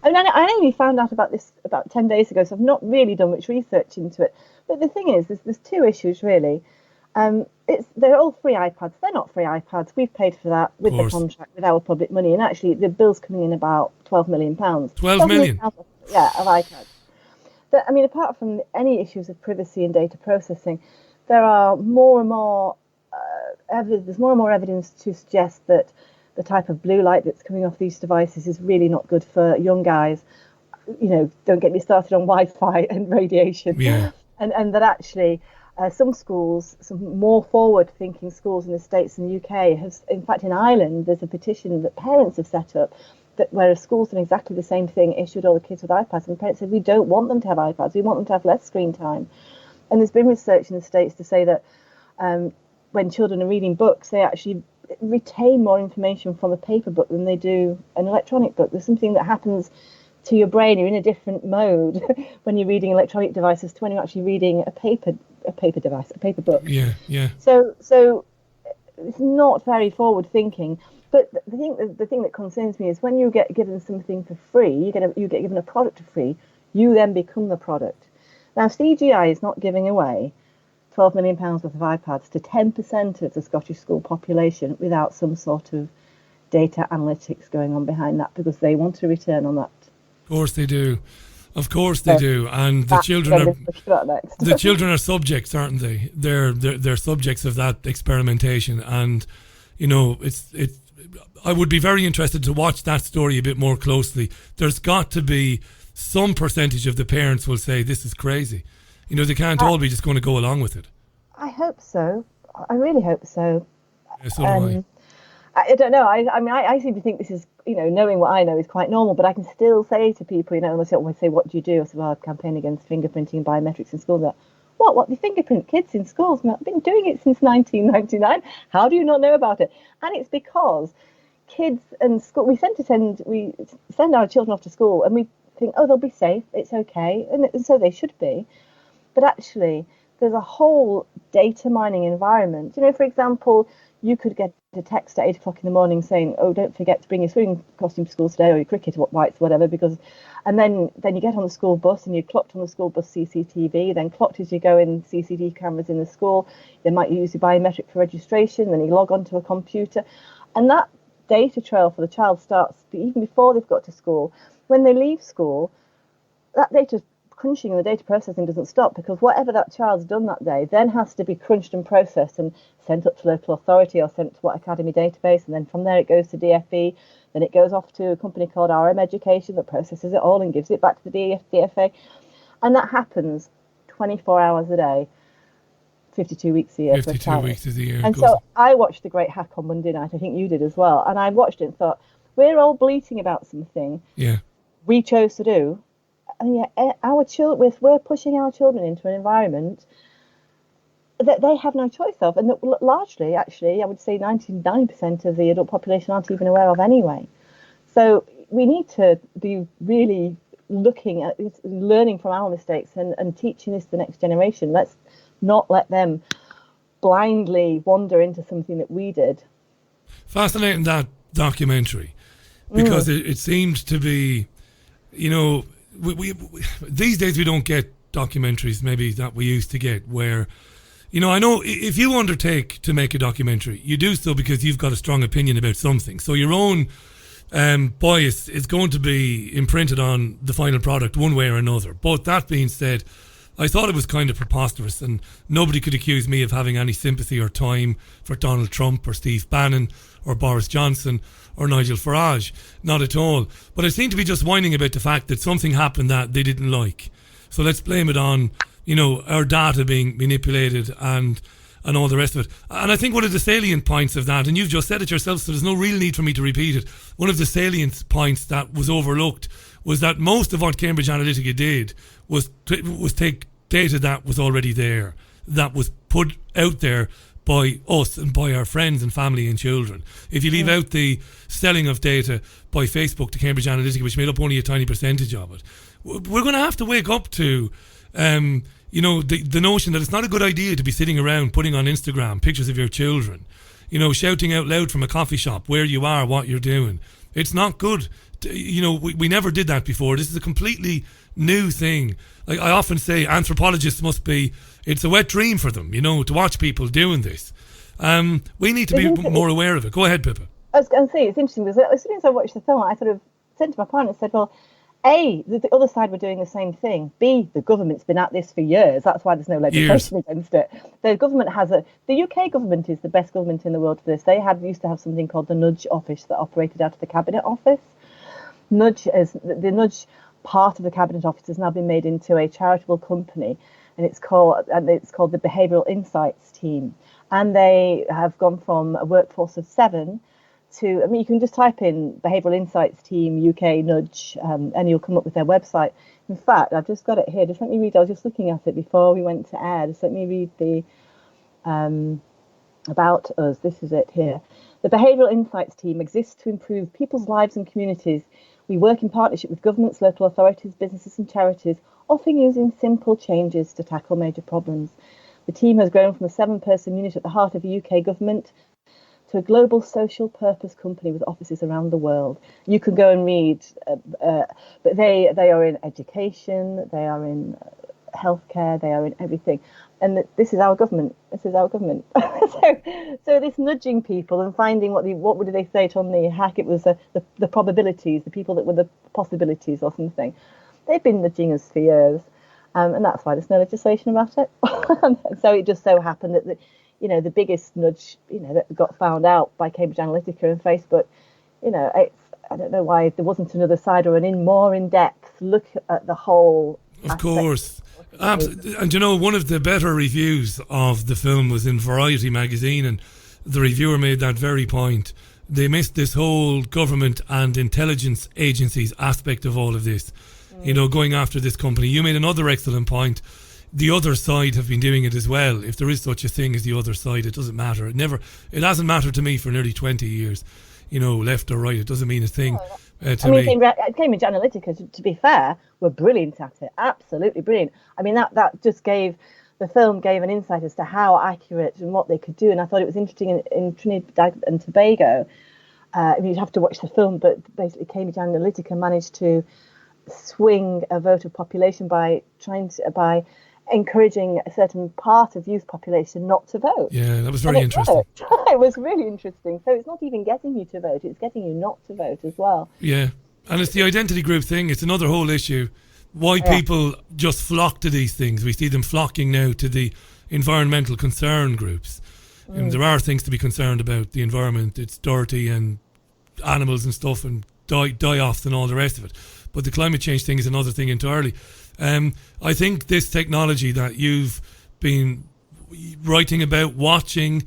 I mean, I only found out about this about 10 days ago, so I've not really done much research into it. But the thing is, there's two issues, really. They're all free iPads. They're not free iPads. We've paid for that with the contract, with our public money. And actually, the bill's coming in about £12 million. 12 million? Of iPads. I mean, apart from any issues of privacy and data processing, there are more and more there's more and more evidence to suggest that the type of blue light that's coming off these devices is really not good for young guys. You know, don't get me started on Wi-Fi and radiation. Yeah. And that actually some schools, some more forward-thinking schools in the States and the UK, in fact in Ireland, there's a petition that parents have set up that where a school's done exactly the same thing, issued all the kids with iPads, and parents said, we don't want them to have iPads, we want them to have less screen time. And there's been research in the States to say that when children are reading books, they actually retain more information from a paper book than they do an electronic book. There's something that happens to your brain. You're in a different mode when you're reading electronic devices to when you're actually reading a paper device, a paper book. Yeah. So it's not very forward thinking. But the thing that concerns me is when you get given something for free, you get given a product for free, you then become the product. Now, CGI is not giving away £12 million worth of iPads to 10% of the Scottish school population without some sort of data analytics going on behind that, because they want a return on that. Of course they do. Of course they do. And the children are subjects, aren't they? They're subjects of that experimentation. And, you know, I would be very interested to watch that story a bit more closely. There's got to be some percentage of the parents will say, this is crazy. You know, they can't all be just going to go along with it. I hope so. I really hope so. Yeah, so do I don't know. I mean, I seem to think this is, you know, knowing what I know is quite normal, but I can still say to people, you know, and they say, what do you do? I say, well, I campaign against fingerprinting and biometrics in schools. Like, what, the fingerprint kids in schools? I've been doing it since 1999. How do you not know about it? And it's because kids and school, we send our children off to school and we think, oh, they'll be safe, it's okay, and so they should be. But actually, there's a whole data mining environment. You know, for example, you could get a text at 8 o'clock in the morning saying, oh, don't forget to bring your swimming costume to school today, or your cricket whites, whatever, and then you get on the school bus and you're clocked on the school bus CCTV, then clocked as you go in CCTV cameras in the school. They might use your biometric for registration, then you log onto a computer. And that data trail for the child starts even before they've got to school. When they leave school, that data crunching and the data processing doesn't stop, because whatever that child's done that day then has to be crunched and processed and sent up to local authority or sent to what academy database, and then from there it goes to DFE, then it goes off to a company called RM Education that processes it all and gives it back to the DFA, and that happens 24 hours a day, 52 weeks a year. 52 weeks of the year. And so I watched The Great Hack on Monday night. I think you did as well. And I watched it and thought, we're all bleating about something we chose to do. And yet our children, we're pushing our children into an environment that they have no choice of. And that largely, actually, I would say 99% of the adult population aren't even aware of anyway. So we need to be really looking at learning from our mistakes and teaching this to the next generation. Let's not let them blindly wander into something that we did. Fascinating, that documentary, because it seemed to be, you know, we these days we don't get documentaries maybe that we used to get, where, you know, I know if you undertake to make a documentary, you do so because you've got a strong opinion about something. So your own bias is going to be imprinted on the final product one way or another. But that being said, I thought it was kind of preposterous, and nobody could accuse me of having any sympathy or time for Donald Trump or Steve Bannon or Boris Johnson or Nigel Farage. Not at all. But I seem to be just whining about the fact that something happened that they didn't like. So let's blame it on, you know, our data being manipulated and all the rest of it. And I think one of the salient points of that, and you've just said it yourself, so there's no real need for me to repeat it, one of the salient points that was overlooked was that most of what Cambridge Analytica did was take data that was already there, that was put out there by us and by our friends and family and children. If you leave out the selling of data by Facebook to Cambridge Analytica, which made up only a tiny percentage of it, we're going to have to wake up to, the notion that it's not a good idea to be sitting around putting on Instagram pictures of your children, shouting out loud from a coffee shop where you are, what you're doing. It's not good. We never did that before. This is a completely new thing. Like I often say, anthropologists it's a wet dream for them, to watch people doing this. We need to be more aware of it. Go ahead, Pippa. I was going to say, it's interesting because as soon as I watched the film, I sort of said to my partner and said, well, A, the other side were doing the same thing. B, the government's been at this for years. That's why there's no legislation against it. The government the UK government is the best government in the world for this. They used to have something called the Nudge Office that operated out of the Cabinet Office. The Nudge part of the Cabinet Office has now been made into a charitable company, and it's called the Behavioural Insights Team. And they have gone from a workforce of 7 to, you can just type in Behavioural Insights Team UK Nudge, and you'll come up with their website. In fact, I've just got it here. Just let me read. I was just looking at it before we went to air. Just let me read the about us. This is it here. The Behavioural Insights Team exists to improve people's lives and communities. We work in partnership with governments, local authorities, businesses and charities, often using simple changes to tackle major problems. The team has grown from a 7-person unit at the heart of the UK government to a global social purpose company with offices around the world. You can go and read, but they are in education, they are in healthcare, they are in everything. And this is our government. So this nudging people and finding what did they say it on the hack? It was the probabilities, the people that were the possibilities or something. They've been nudging us for years, and that's why there's no legislation about it. So it just so happened that the biggest nudge, that got found out by Cambridge Analytica and Facebook, I don't know why there wasn't another side or more in-depth look at the whole. Of course. And one of the better reviews of the film was in Variety magazine, and the reviewer made that very point. They missed this whole government and intelligence agencies aspect of all of this, going after this company. You made another excellent point. The other side have been doing it as well. If there is such a thing as the other side, it doesn't matter. It hasn't mattered to me for nearly 20 years, left or right. It doesn't mean a thing. Cambridge Analytica, to be fair, were brilliant at it. Absolutely brilliant. That just the film gave an insight as to how accurate and what they could do. And I thought it was interesting in Trinidad and Tobago. You'd have to watch the film, but basically Cambridge Analytica managed to swing a vote of population by encouraging a certain part of youth population not to vote. Yeah, that was very interesting. It was really interesting. So it's not even getting you to vote, it's getting you not to vote as well. Yeah, and it's the identity group thing. It's another whole issue. Why people just flock to these things. We see them flocking now to the environmental concern groups. And there are things to be concerned about. The environment, it's dirty and animals and stuff and die-offs and all the rest of it. But the climate change thing is another thing entirely. I think this technology that you've been writing about, watching,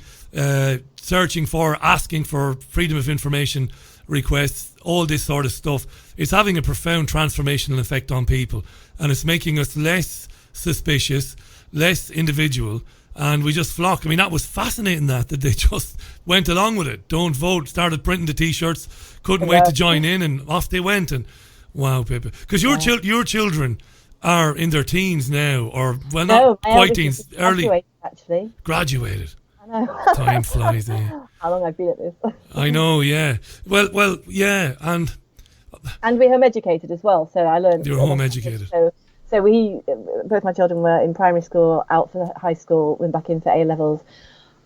searching for, asking for freedom of information requests, all this sort of stuff, it's having a profound transformational effect on people, and it's making us less suspicious, less individual, and we just flock. That was fascinating that they just went along with it. Don't vote, started printing the t-shirts, couldn't wait to join in, and off they went. And wow, Pippa, because your children are in their teens now, or not quite teens, early. Graduated. I know. Time flies. How long I've been at this? I know. Yeah. Well. Yeah. And we're home educated as well. So I learned. You're home educated. So both my children were in primary school, out for high school, went back in for A levels.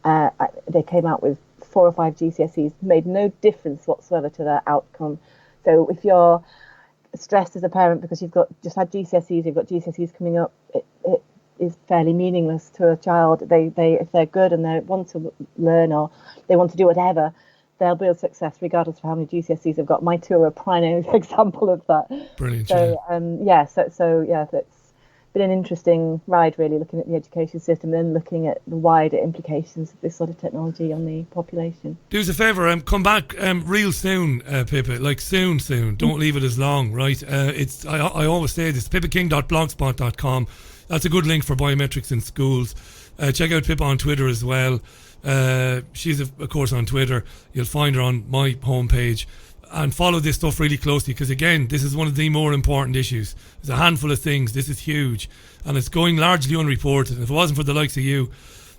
They came out with 4 or 5 GCSEs. Made no difference whatsoever to their outcome. So if you're stressed as a parent because you've just had GCSEs, you've got GCSEs coming up, it is fairly meaningless to a child. If they're good and they want to learn or they want to do whatever, they'll build success regardless of how many GCSEs they've got. My 2 are a prime example of that. Brilliant. So it's been an interesting ride, really, looking at the education system and then looking at the wider implications of this sort of technology on the population. Do us a favour, come back real soon, Pippa, like soon. Don't leave it as long, right? I always say this, pippaking.blogspot.com. That's a good link for biometrics in schools. Check out Pippa on Twitter as well. She's, of course, on Twitter. You'll find her on my homepage. And follow this stuff really closely, because, again, this is one of the more important issues. There's a handful of things. This is huge. And it's going largely unreported. And if it wasn't for the likes of you,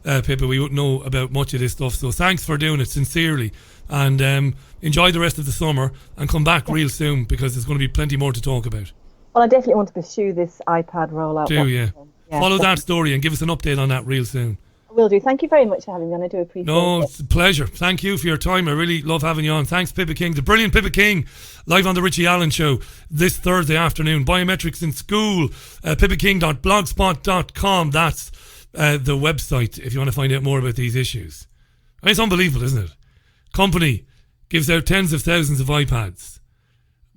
Pippa, we wouldn't know about much of this stuff. So thanks for doing it, sincerely. And enjoy the rest of the summer and come back real soon, because there's going to be plenty more to talk about. Well, I definitely want to pursue this iPad rollout. Yeah. Follow that story and give us an update on that real soon. Will do. Thank you very much for having me on. I do appreciate it. No, it's a pleasure. Thank you for your time. I really love having you on. Thanks, Pippa King. The brilliant Pippa King, live on the Richie Allen Show this Thursday afternoon. Biometrics in school, pippaking.blogspot.com. That's the website if you want to find out more about these issues. I mean, it's unbelievable, isn't it? Company gives out tens of thousands of iPads,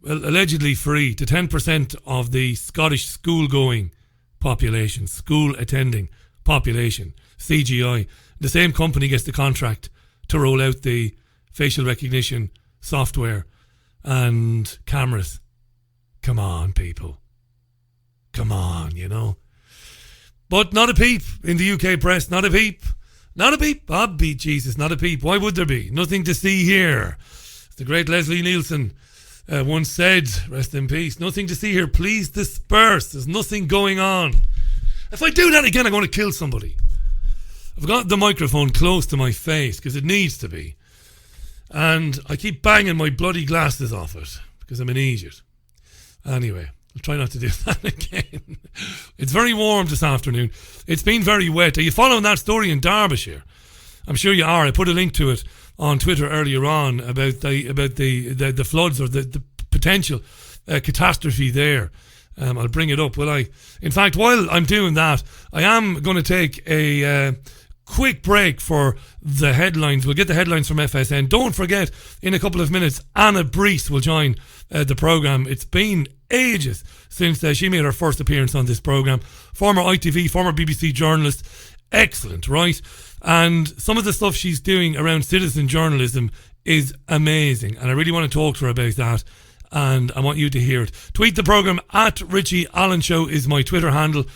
allegedly free, to 10% of the Scottish school-going population, school-attending population. CGI. The same company gets the contract to roll out the facial recognition software and cameras. Come on, people. Come on, you know. But not a peep in the UK press. Not a peep. Not a peep. Oh, be Jesus, not a peep. Why would there be? Nothing to see here. The great Leslie Nielsen once said, rest in peace, nothing to see here. Please disperse. There's nothing going on. If I do that again, I'm going to kill somebody. I've got the microphone close to my face because it needs to be. And I keep banging my bloody glasses off it because I'm an idiot. Anyway, I'll try not to do that again. It's very warm this afternoon. It's been very wet. Are you following that story in Derbyshire? I'm sure you are. I put a link to it on Twitter earlier on about the floods or the potential catastrophe there. I'll bring it up, will I? In fact, while I'm doing that, I am going to take a quick break for the headlines. We'll get the headlines from FSN. Don't forget, in a couple of minutes, Anna Brees will join the programme. It's been ages since she made her first appearance on this programme. Former ITV, former BBC journalist. Excellent, right? And some of the stuff she's doing around citizen journalism is amazing. And I really want to talk to her about that. And I want you to hear it. Tweet the programme at Richie Allen Show is my Twitter handle.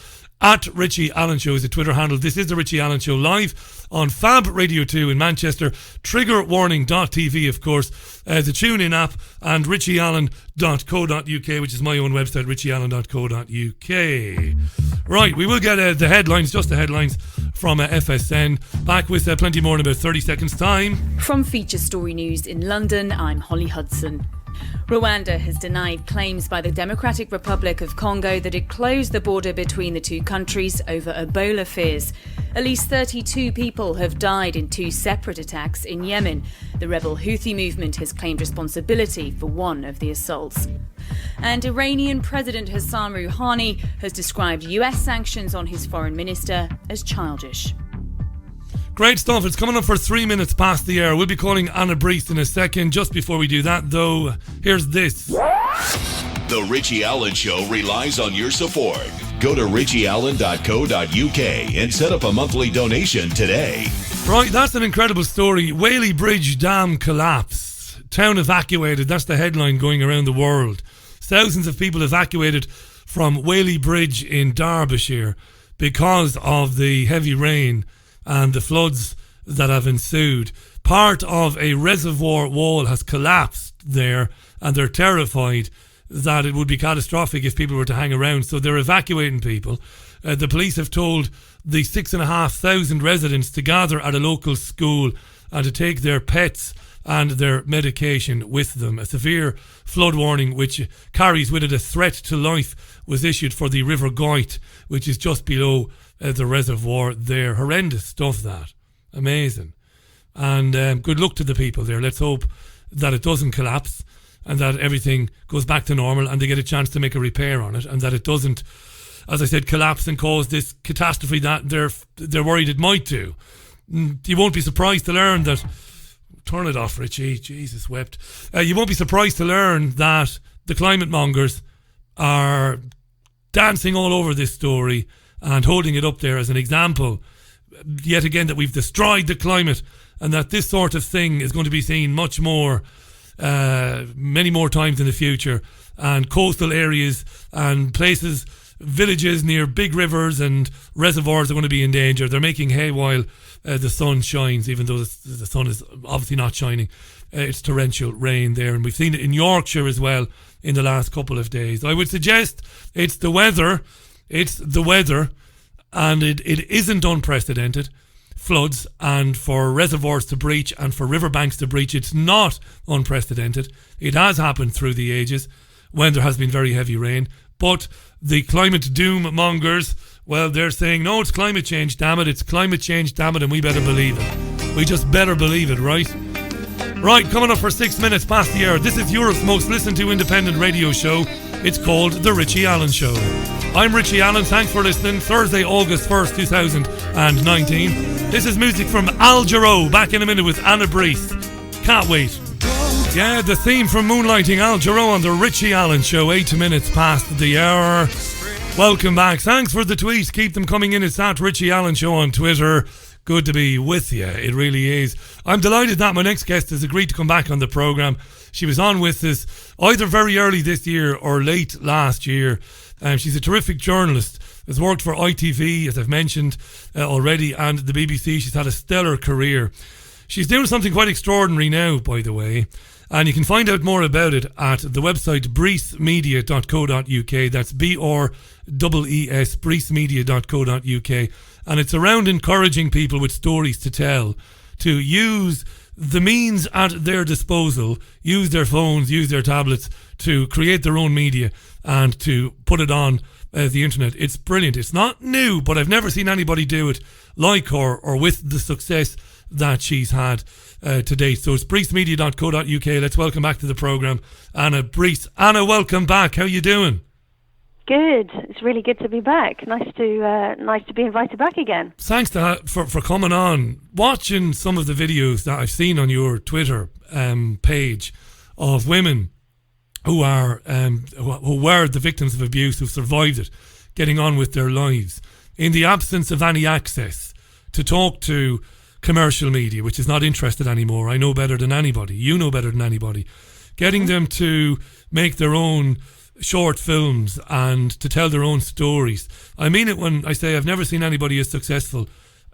At Richie Allen Show is the Twitter handle. This is the Richie Allen Show live on Fab Radio 2 in Manchester. Triggerwarning.tv, of course. The TuneIn app and richieallen.co.uk, which is my own website, richieallen.co.uk. Right, we will get the headlines, just the headlines from FSN. Back with plenty more in about 30 seconds' time. From Feature Story News in London, I'm Holly Hudson. Rwanda has denied claims by the Democratic Republic of Congo that it closed the border between the two countries over Ebola fears. At least 32 people have died in two separate attacks in Yemen. The rebel Houthi movement has claimed responsibility for one of the assaults. And Iranian President Hassan Rouhani has described US sanctions on his foreign minister as childish. Great stuff. It's coming up for 3 minutes past the hour. We'll be calling Anna Brees in a second. Just before we do that, though, here's this. The Richie Allen Show relies on your support. Go to richieallen.co.uk and set up a monthly donation today. Right, that's an incredible story. Whaley Bridge Dam collapse. Town evacuated. That's the headline going around the world. Thousands of people evacuated from Whaley Bridge in Derbyshire because of the heavy rain and the floods that have ensued. Part of a reservoir wall has collapsed there, and they're terrified that it would be catastrophic if people were to hang around. So they're evacuating people. The police have told the 6,500 residents to gather at a local school and to take their pets and their medication with them. A severe flood warning, which carries with it a threat to life, was issued for the River Goyt, which is just below the reservoir there. Horrendous stuff, that. Amazing. And good luck to the people there. Let's hope that it doesn't collapse and that everything goes back to normal and they get a chance to make a repair on it, and that it doesn't, as I said, collapse and cause this catastrophe that they're worried it might do. You won't be surprised to learn that... Turn it off, Richie. Jesus wept. You won't be surprised to learn that the climate mongers are dancing all over this story and holding it up there as an example, yet again, that we've destroyed the climate and that this sort of thing is going to be seen much more, many more times in the future. And coastal areas and places villages near big rivers and reservoirs are going to be in danger. They're making hay while the sun shines, even though the sun is obviously not shining. It's torrential rain there, and we've seen it in Yorkshire as well in the last couple of days. I would suggest it's the weather, and it isn't unprecedented. Floods and for reservoirs to breach and for riverbanks to breach, it's not unprecedented. It has happened through the ages when there has been very heavy rain. But the climate doom mongers, well, they're saying, no, it's climate change, damn it, it's climate change, damn it, and we better believe it. We just better believe it, right? Right, coming up for 6 minutes past the hour, this is Europe's most listened to independent radio show. It's called The Richie Allen Show. I'm Richie Allen, thanks for listening. Thursday, August 1st, 2019. This is music from Al Jarreau, back in a minute with Anna Brees. Can't wait. Yeah, the theme from Moonlighting, Al Jarreau on The Richie Allen Show, 8 minutes past the hour. Welcome back. Thanks for the tweets. Keep them coming in. It's at Richie Allen Show on Twitter. Good to be with you. It really is. I'm delighted that my next guest has agreed to come back on the programme. She was on with us either very early this year or late last year. She's a terrific journalist. Has worked for ITV, as I've mentioned already, and the BBC. She's had a stellar career. She's doing something quite extraordinary now, by the way. And you can find out more about it at the website breesmedia.co.uk. That's BREES, breesmedia.co.uk. And it's around encouraging people with stories to tell to use the means at their disposal, use their phones, use their tablets to create their own media and to put it on the internet. It's brilliant. It's not new, but I've never seen anybody do it like her or with the success that she's had to date. So it's breesmedia.co.uk. Let's welcome back to the programme Anna Brees. Anna, welcome back. How you doing? Good. It's really good to be back. Nice to be invited back again. Thanks for coming on. Watching some of the videos that I've seen on your Twitter page of women who were the victims of abuse, who survived it, getting on with their lives in the absence of any access to talk to commercial media, which is not interested anymore. I know better than anybody. You know better than anybody. Getting them to make their own short films and to tell their own stories. I mean it when I say I've never seen anybody as successful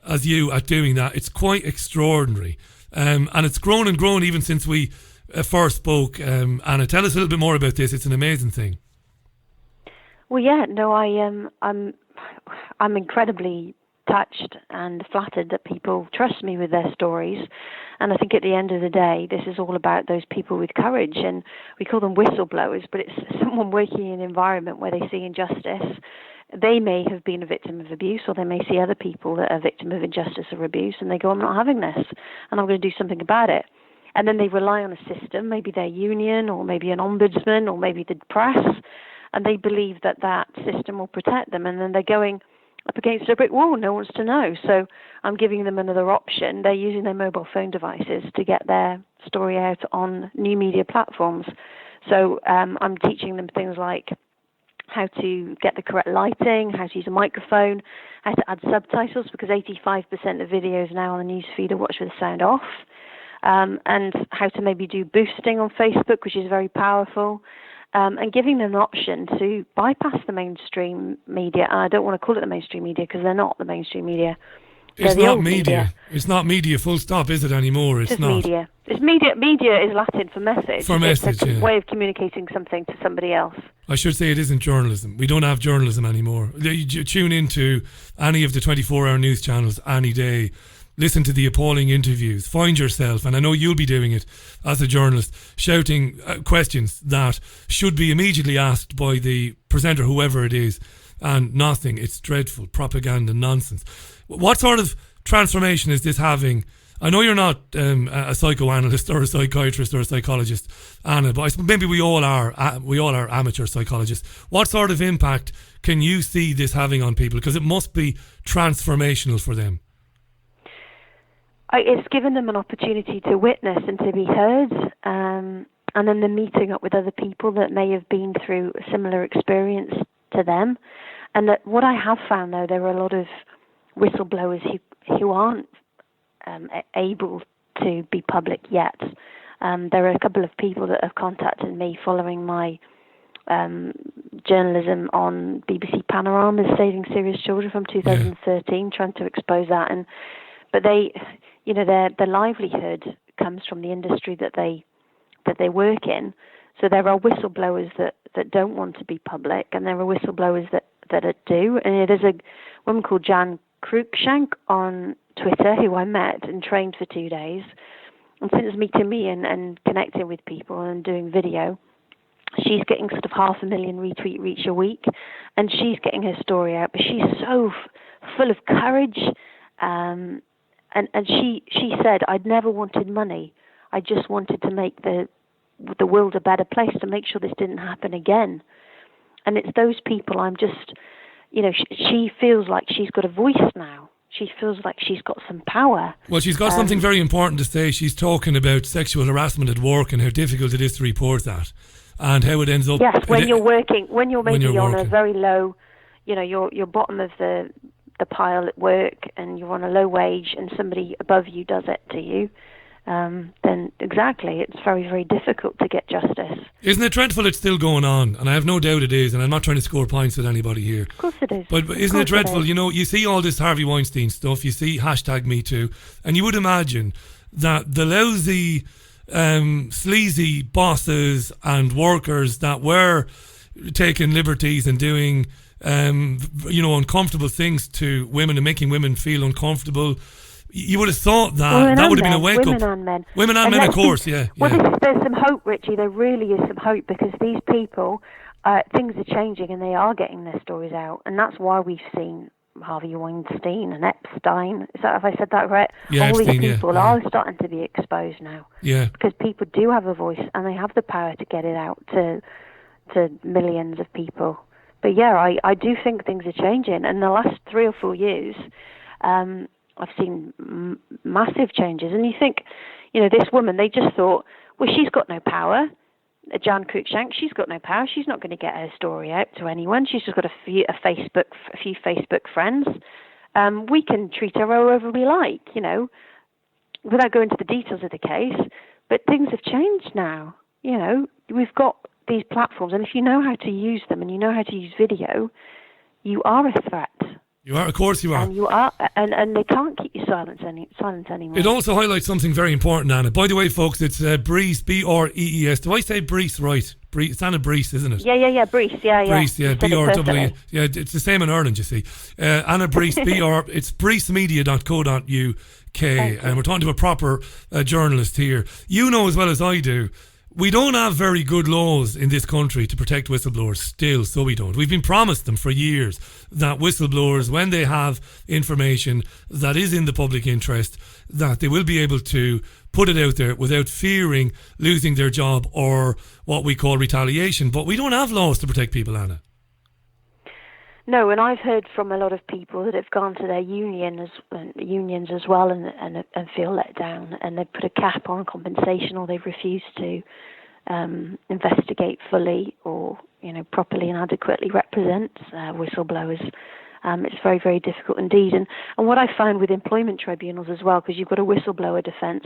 as you at doing that. It's quite extraordinary. And it's grown and grown even since we first spoke. Anna, tell us a little bit more about this. It's an amazing thing. Well, yeah, no, I'm incredibly touched and flattered that people trust me with their stories. And I think at the end of the day, this is all about those people with courage. And we call them whistleblowers, but it's someone working in an environment where they see injustice. They may have been a victim of abuse, or they may see other people that are victim of injustice or abuse, and they go, I'm not having this, and I'm going to do something about it. And then they rely on a system, maybe their union, or maybe an ombudsman, or maybe the press, and they believe that that system will protect them. And then they're going up against a brick wall. No one wants to know. So I'm giving them another option. They're using their mobile phone devices to get their story out on new media platforms. So I'm teaching them things like how to get the correct lighting, how to use a microphone, how to add subtitles, because 85% of videos now on the newsfeed are watched with the sound off, and how to maybe do boosting on Facebook, which is very powerful. And giving them an option to bypass the mainstream media. And I don't want to call it the mainstream media because they're not the mainstream media. It's not media. It's not media, full stop, is it anymore? It's not. Media. It's media. Media is Latin for message. For message, it's a way of communicating something to somebody else. I should say it isn't journalism. We don't have journalism anymore. You tune into any of the 24-hour news channels any day. Listen to the appalling interviews. Find yourself, and I know you'll be doing it as a journalist, shouting questions that should be immediately asked by the presenter, whoever it is, and nothing. It's dreadful. Propaganda nonsense. What sort of transformation is this having? I know you're not a psychoanalyst or a psychiatrist or a psychologist, Anna, but maybe we all are. We all are amateur psychologists. What sort of impact can you see this having on people? Because it must be transformational for them. It's given them an opportunity to witness and to be heard, and then they're meeting up with other people that may have been through a similar experience to them. And that what I have found, though, there are a lot of whistleblowers who aren't able to be public yet. There are a couple of people that have contacted me following my journalism on BBC Panorama, Saving Serious Children from 2013, trying to expose that. But they, their livelihood comes from the industry that they work in. So there are whistleblowers that don't want to be public, and there are whistleblowers that do. And there's a woman called Jan Cruikshank on Twitter who I met and trained for 2 days. And since meeting me and connecting with people and doing video, she's getting sort of 500,000 retweet reach a week, and she's getting her story out. But she's so full of courage, and she said, "I'd never wanted money. I just wanted to make the world a better place, to make sure this didn't happen again." And it's those people I'm just, she feels like she's got a voice now. She feels like she's got some power. Well, she's got something very important to say. She's talking about sexual harassment at work and how difficult it is to report that, and how it ends up. Yes, when you're maybe on a very low, you're bottom of the pile at work, and you're on a low wage, and somebody above you does it to you. Then exactly, it's very, very difficult to get justice. Isn't it dreadful it's still going on? And I have no doubt it is, and I'm not trying to score points with anybody here. Of course it is. But isn't it dreadful? You see all this Harvey Weinstein stuff, you see #MeToo, and you would imagine that the lousy, sleazy bosses and workers that were taking liberties and doing, uncomfortable things to women and making women feel uncomfortable, you would have thought that would have been a wake-up. Women and men. Women and men, of course, yeah. Well, there's some hope, Richie. There really is some hope, because these people, things are changing and they are getting their stories out. And that's why we've seen Harvey Weinstein and Epstein. Have I said that right? Yeah, all Epstein, these people are starting to be exposed now. Yeah. Because people do have a voice and they have the power to get it out to millions of people. But yeah, I do think things are changing. And the last 3 or 4 years, I've seen massive changes. And you think, this woman, they just thought, well, she's got no power. Jan Cruikshank, she's got no power. She's not going to get her story out to anyone. She's just got a few Facebook friends. We can treat her however we like, without going into the details of the case. But things have changed now. We've got these platforms, and if you know how to use them and you know how to use video, you are a threat. You are, of course you are. And you are, and they can't keep you silent anymore. It also highlights something very important, Anna. By the way, folks, it's Brees, Brees. Do I say Brees right? It's Anna Brees, isn't it? Yeah, Brees, yeah. Brees, yeah, B-R-W. Yeah, it's the same in Ireland, you see. Anna Brees, it's breesmedia.co.uk, and we're talking to a proper journalist here. You know as well as I do, we don't have very good laws in this country to protect whistleblowers still, so we don't. We've been promised them for years that whistleblowers, when they have information that is in the public interest, that they will be able to put it out there without fearing losing their job or what we call retaliation. But we don't have laws to protect people, Anna. No, and I've heard from a lot of people that have gone to their unions as well and feel let down, and they've put a cap on compensation, or they've refused to investigate fully or properly and adequately represent whistleblowers. It's very, very difficult indeed. And what I found with employment tribunals as well, because you've got a whistleblower defence,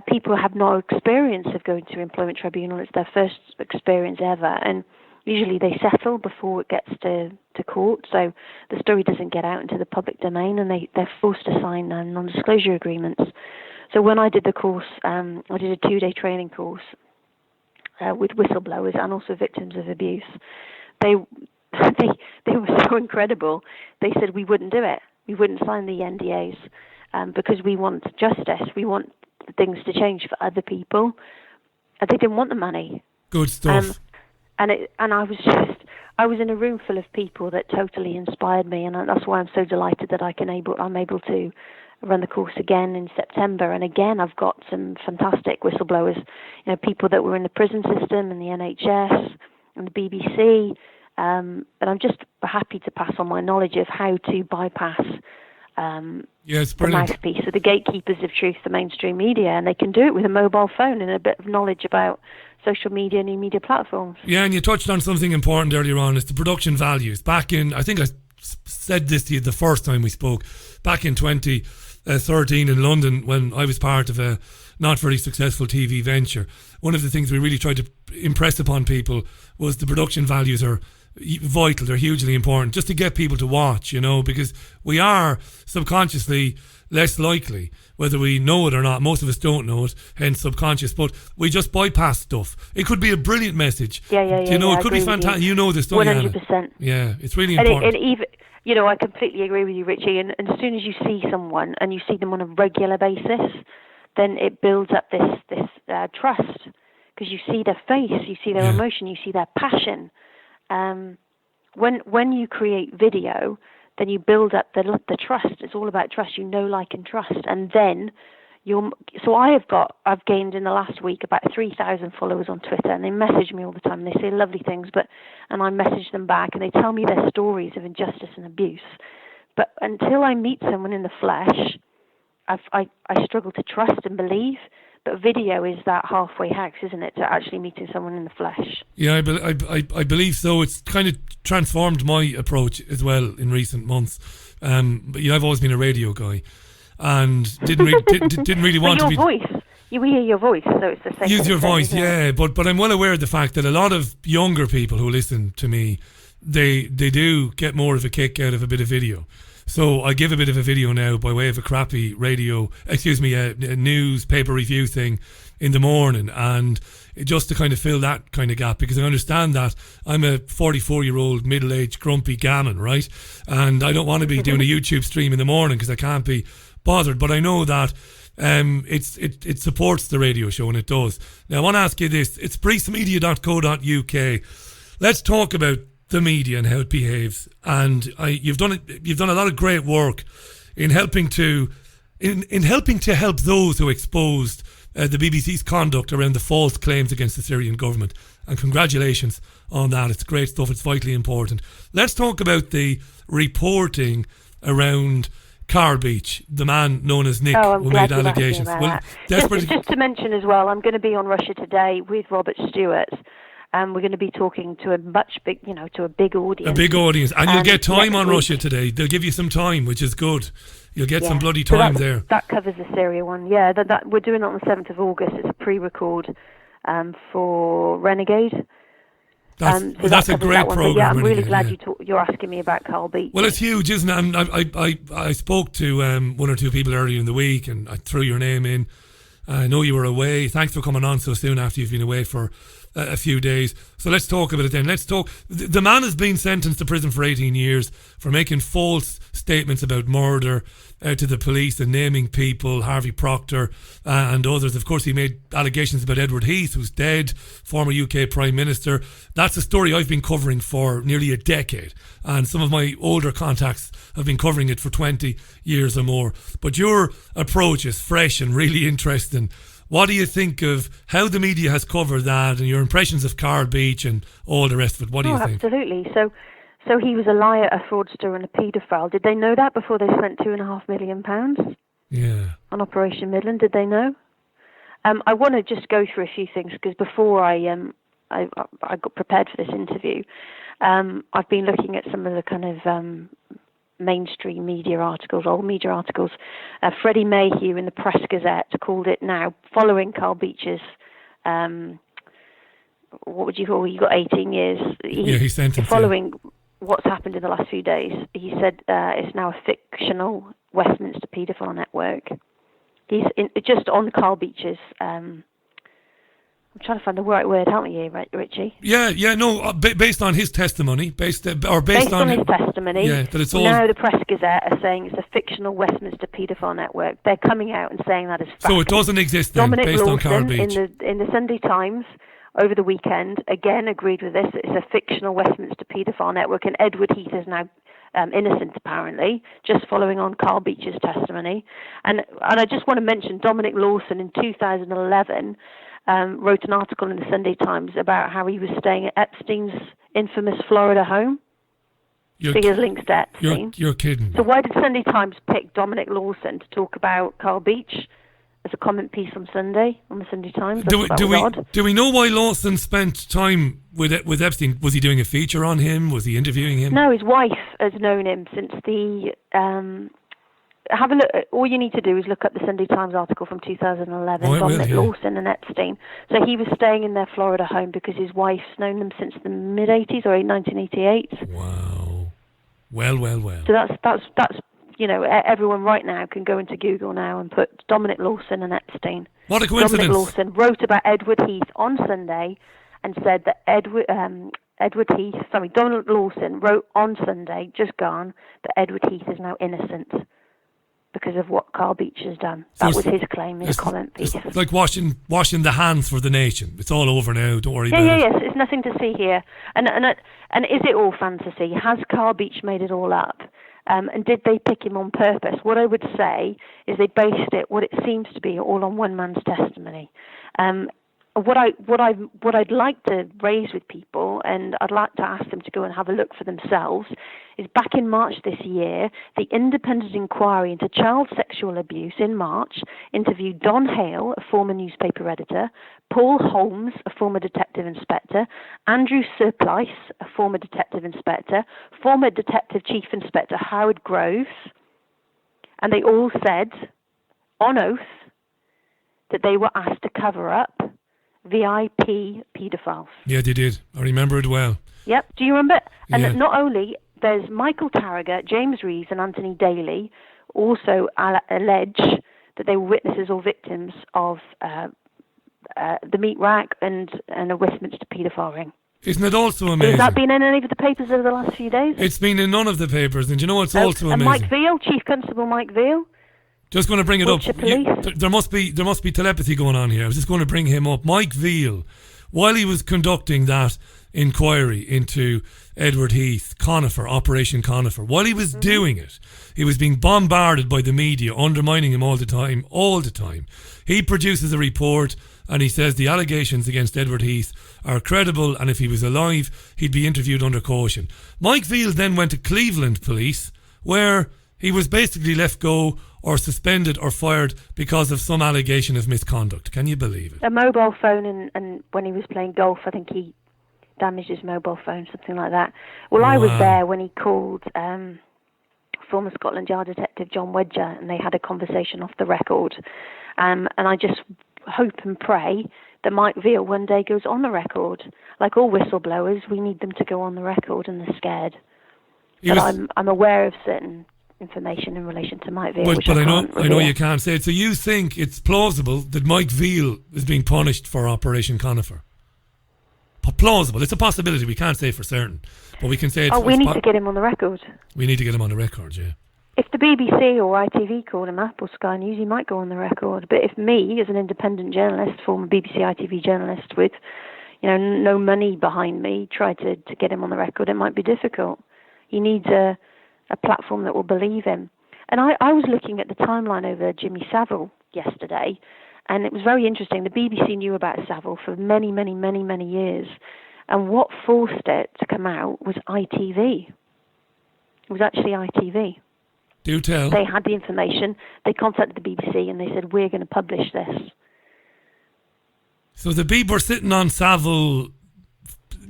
people have no experience of going to employment tribunal. It's their first experience ever, and usually they settle before it gets to court, so the story doesn't get out into the public domain, and they're forced to sign non-disclosure agreements. So when I did the course, I did a 2-day training course with whistleblowers and also victims of abuse. They were so incredible. They said we wouldn't do it. We wouldn't sign the NDAs because we want justice. We want things to change for other people. They didn't want the money. Good stuff. And I was in a room full of people that totally inspired me, and that's why I'm so delighted that I'm able to run the course again in September. And again, I've got some fantastic whistleblowers, people that were in the prison system and the NHS and the BBC. But I'm just happy to pass on my knowledge of how to bypass yes, the mouthpiece of the gatekeepers of truth, the mainstream media, and they can do it with a mobile phone and a bit of knowledge about social media and new media platforms. Yeah, and you touched on something important earlier on. It's the production values. Back in, I think I said this to you the first time we spoke, back in 2013 in London, when I was part of a not very successful TV venture, one of the things we really tried to impress upon people was the production values are vital. They're hugely important just to get people to watch, because we are subconsciously less likely, whether we know it or not. Most of us don't know it, hence subconscious, but we just bypass stuff. It could be a brilliant message. Yeah. It could be fantastic. You know this, don't you, Anna? 100%. Yeah, it's really important. And even, I completely agree with you, Richie. And as soon as you see someone and you see them on a regular basis, then it builds up this trust, because you see their face, you see their emotion, you see their passion. When you create video, then you build up the trust. It's all about trust. Like, and trust, and then So I've gained in the last week about 3,000 followers on Twitter, and they message me all the time. And they say lovely things, and I message them back, and they tell me their stories of injustice and abuse. But until I meet someone in the flesh, I struggle to trust and believe. But video is that halfway house, isn't it, to actually meeting someone in the flesh? Yeah, I believe so. It's kind of transformed my approach as well in recent months. But I've always been a radio guy, and didn't really want to be. Your voice. You hear your voice, so it's the same. Use your voice, yeah. But I'm well aware of the fact that a lot of younger people who listen to me, they do get more of a kick out of a bit of video. So I give a bit of a video now by way of a crappy a newspaper review thing in the morning, and just to kind of fill that kind of gap, because I understand that I'm a 44-year-old middle-aged grumpy gammon, right? And I don't want to be doing a YouTube stream in the morning because I can't be bothered. But I know that it supports the radio show, and it does. Now I want to ask you this: it's breesmedia.co.uk. Let's talk about the media and how it behaves, and you've done a lot of great work in helping to help those who exposed the BBC's conduct around the false claims against the Syrian government, and congratulations on that. It's great stuff. It's vitally important. Let's talk about the reporting around Carl Beech, the man known as Nick, who made allegations. Just to mention as well, I'm going to be on Russia Today with Robert Stewart. And we're going to be talking to a big audience. A big audience. And you'll get time on Russia Today. They'll give you some time, which is good. You'll get some bloody time there. That covers the Syria one. Yeah, that we're doing it on the 7th of August. It's a pre-record for Renegade. That's a great programme. Yeah, I'm really glad you're asking me about Carl Beech. Well, it's huge, isn't it? And I spoke to one or two people earlier in the week, and I threw your name in. I know you were away. Thanks for coming on so soon after you've been away for a few days. So let's talk about it then. Let's talk. The man has been sentenced to prison for 18 years for making false statements about murder to the police and naming people, Harvey Proctor and others. Of course, he made allegations about Edward Heath, who's dead, former UK Prime Minister. That's a story I've been covering for nearly a decade, and some of my older contacts have been covering it for 20 years or more. But your approach is fresh and really interesting. What do you think of how the media has covered that, and your impressions of Carl Beech and all the rest of it? What do you think? Absolutely. So he was a liar, a fraudster, and a paedophile. Did they know that before they spent £2.5 million? Yeah. On Operation Midland? Did they know? I want to just go through a few things, because before I got prepared for this interview, I've been looking at some of the kind of mainstream media articles, old media articles. Freddie Mayhew in the Press Gazette called it now, following Carl Beech's, what would you call, he got 18 years. He's sentenced. Following what's happened in the last few days, he said it's now a fictional Westminster paedophile network. He's just on Carl Beech's, I'm trying to find the right word, help me here, Richie. Based on his testimony, based on his testimony. Yeah, that it's all. Now the Press Gazette are saying it's a fictional Westminster paedophile network. They're coming out and saying that is fact. So it doesn't exist then, Dominic based Lawson, on Carl Beech. in the Sunday Times over the weekend again agreed with this. It's a fictional Westminster paedophile network, and Edward Heath is now innocent, apparently, just following on Carl Beech's testimony. And I just want to mention Dominic Lawson in 2011. Wrote an article in the Sunday Times about how he was staying at Epstein's infamous Florida home. His links to Epstein. You're kidding. So why did Sunday Times pick Dominic Lawson to talk about Carl Beech as a comment piece on Sunday on the Sunday Times? Do we know why Lawson spent time with Epstein? Was he doing a feature on him? Was he interviewing him? No, his wife has known him since the have a look. All you need to do is look up the Sunday Times article from 2011, Oh, I will, Dominic yeah. Lawson and Epstein. So he was staying in their Florida home because his wife's known them since the mid-'80s or 1988. Wow. Well. So that's everyone right now can go into Google now and put Dominic Lawson and Epstein. What a coincidence. Dominic Lawson wrote about Edward Heath on Sunday and said that Dominic Lawson wrote on Sunday, just gone, that Edward Heath is now innocent because of what Carl Beech has done. That was his claim, his comment piece. It's like washing the hands for the nation. It's all over now. Don't worry about it. Yes, it's nothing to see here. And is it all fantasy? Has Carl Beech made it all up? And did they pick him on purpose? What I would say is they based it, what it seems to be, all on one man's testimony. What I'd like to raise with people, and I'd like to ask them to go and have a look for themselves, is back in March this year, the independent inquiry into child sexual abuse in March interviewed Don Hale, a former newspaper editor, Paul Holmes, a former detective inspector, Andrew Surplice, a former detective inspector, former detective chief inspector Howard Groves, and they all said, on oath, that they were asked to cover up VIP paedophiles. Yeah, they did. I remember it well. Yep. Do you remember? And Yeah. not only, there's Michael Tarraga, James Reeves and Anthony Daly also allege that they were witnesses or victims of the meat rack and a Westminster paedophile ring. Isn't it also amazing? Has that been in any of the papers over the last few days? It's been in none of the papers, and you know what's also and amazing? Mike Veal, Chief Constable Mike Veal. Just going to bring it up. Police. There must be telepathy going on here. I was just going to bring him up. Mike Veal, while he was conducting that inquiry into Edward Heath, Conifer, Operation Conifer, while he was doing it, he was being bombarded by the media, undermining him all the time. He produces a report and he says the allegations against Edward Heath are credible, and if he was alive, he'd be interviewed under caution. Mike Veal then went to Cleveland Police, where he was basically left go or suspended or fired because of some allegation of misconduct. Can you believe it? A mobile phone, and when he was playing golf, I think he damaged his mobile phone, something like that. Well, I was there when he called former Scotland Yard detective John Wedger, and they had a conversation off the record. And I just hope and pray that Mike Veal one day goes on the record. Like all whistleblowers, we need them to go on the record, and they're scared. But I'm aware of certain information in relation to Mike Veal. But I know you can't say it. So you think it's plausible that Mike Veal is being punished for Operation Conifer? Plausible. It's a possibility. We can't say for certain, but we can say it's. We need to get him on the record. We need to get him on the record, yeah. If the BBC or ITV called him up, or Sky News, he might go on the record. But if me, as an independent journalist, former BBC ITV journalist with, no money behind me, try to get him on the record, it might be difficult. He needs a platform that will believe him. And I was looking at the timeline over Jimmy Savile yesterday, and it was very interesting. The BBC knew about Savile for many, many, many, many years, and what forced it to come out was ITV. It was actually ITV. Do tell. They had the information, they contacted the BBC, and they said, we're going to publish this. So the BBC were sitting on Savile,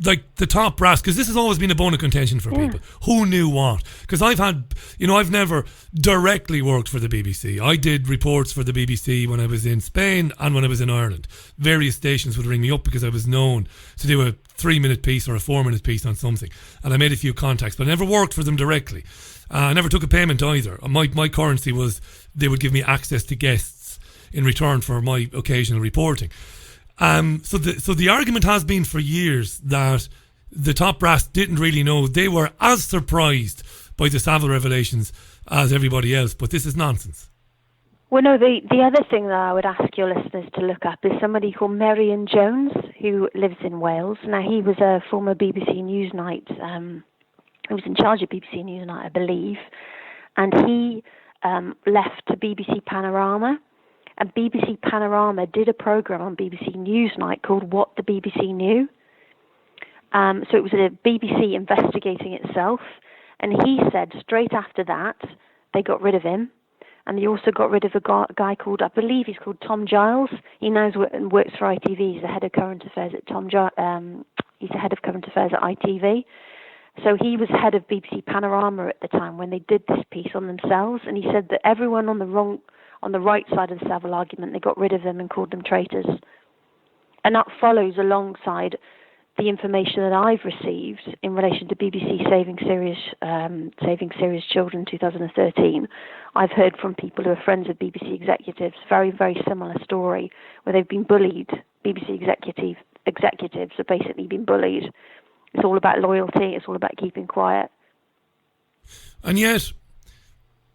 like the top brass, because this has always been a bone of contention for people. Who knew what? Because I've never directly worked for the BBC. I did reports for the BBC when I was in Spain and when I was in Ireland. Various stations would ring me up because I was known to do a 3-minute piece or a 4-minute piece on something. And I made a few contacts, but I never worked for them directly. I never took a payment either. My currency was they would give me access to guests in return for my occasional reporting. So the argument has been for years that the top brass didn't really know. They were as surprised by the Savile revelations as everybody else, but this is nonsense. Well, no, the other thing that I would ask your listeners to look up is somebody called Marion Jones, who lives in Wales. Now, he was a former BBC Newsnight. He was in charge of BBC Newsnight, I believe, and he left to BBC Panorama. And BBC Panorama did a programme on BBC Newsnight called What the BBC Knew. So it was a BBC investigating itself. And he said straight after that, they got rid of him. And they also got rid of a guy called, I believe he's called Tom Giles. He knows and works for ITV. He's the head of current affairs at he's the head of current affairs at ITV. So he was head of BBC Panorama at the time when they did this piece on themselves, and he said that everyone on the right side of the Savile argument, they got rid of them and called them traitors. And that follows alongside the information that I've received in relation to BBC Saving Serious Children 2013. I've heard from people who are friends of BBC executives, very, very similar story, where they've been bullied. BBC executives have basically been bullied. It's all about loyalty. It's all about keeping quiet. And yet,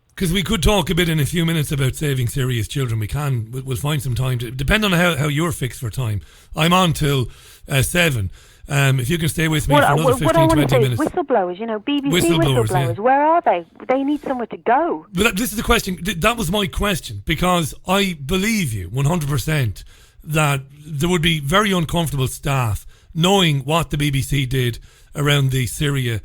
because we could talk a bit in a few minutes about saving serious children, we'll find some time to, depend on how you're fixed for time. I'm on till 7. If you can stay with me for another 15, 20 minutes. Whistleblowers, BBC whistleblowers, yeah. Where are they? They need somewhere to go. But this is the question. That was my question, because I believe you 100% that there would be very uncomfortable staff knowing what the BBC did around the Syria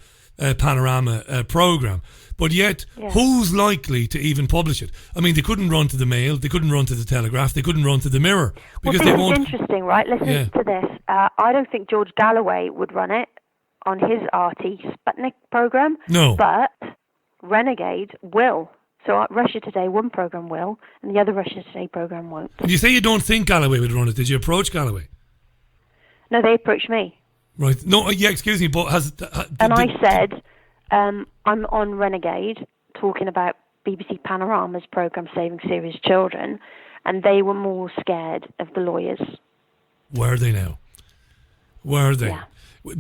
Panorama programme. But yet, who's likely to even publish it? I mean, they couldn't run to the Mail, they couldn't run to the Telegraph, they couldn't run to the Mirror. Because this is interesting, right? Listen to this. I don't think George Galloway would run it on his RT Sputnik programme. No. But Renegade will. So Russia Today, one programme will, and the other Russia Today programme won't. And you say you don't think Galloway would run it. Did you approach Galloway? No, they approached me. Right. No, excuse me, but I said... I'm on Renegade talking about BBC Panorama's programme Saving Serious Children, and they were more scared of the lawyers. Were they now? Were they? Yeah.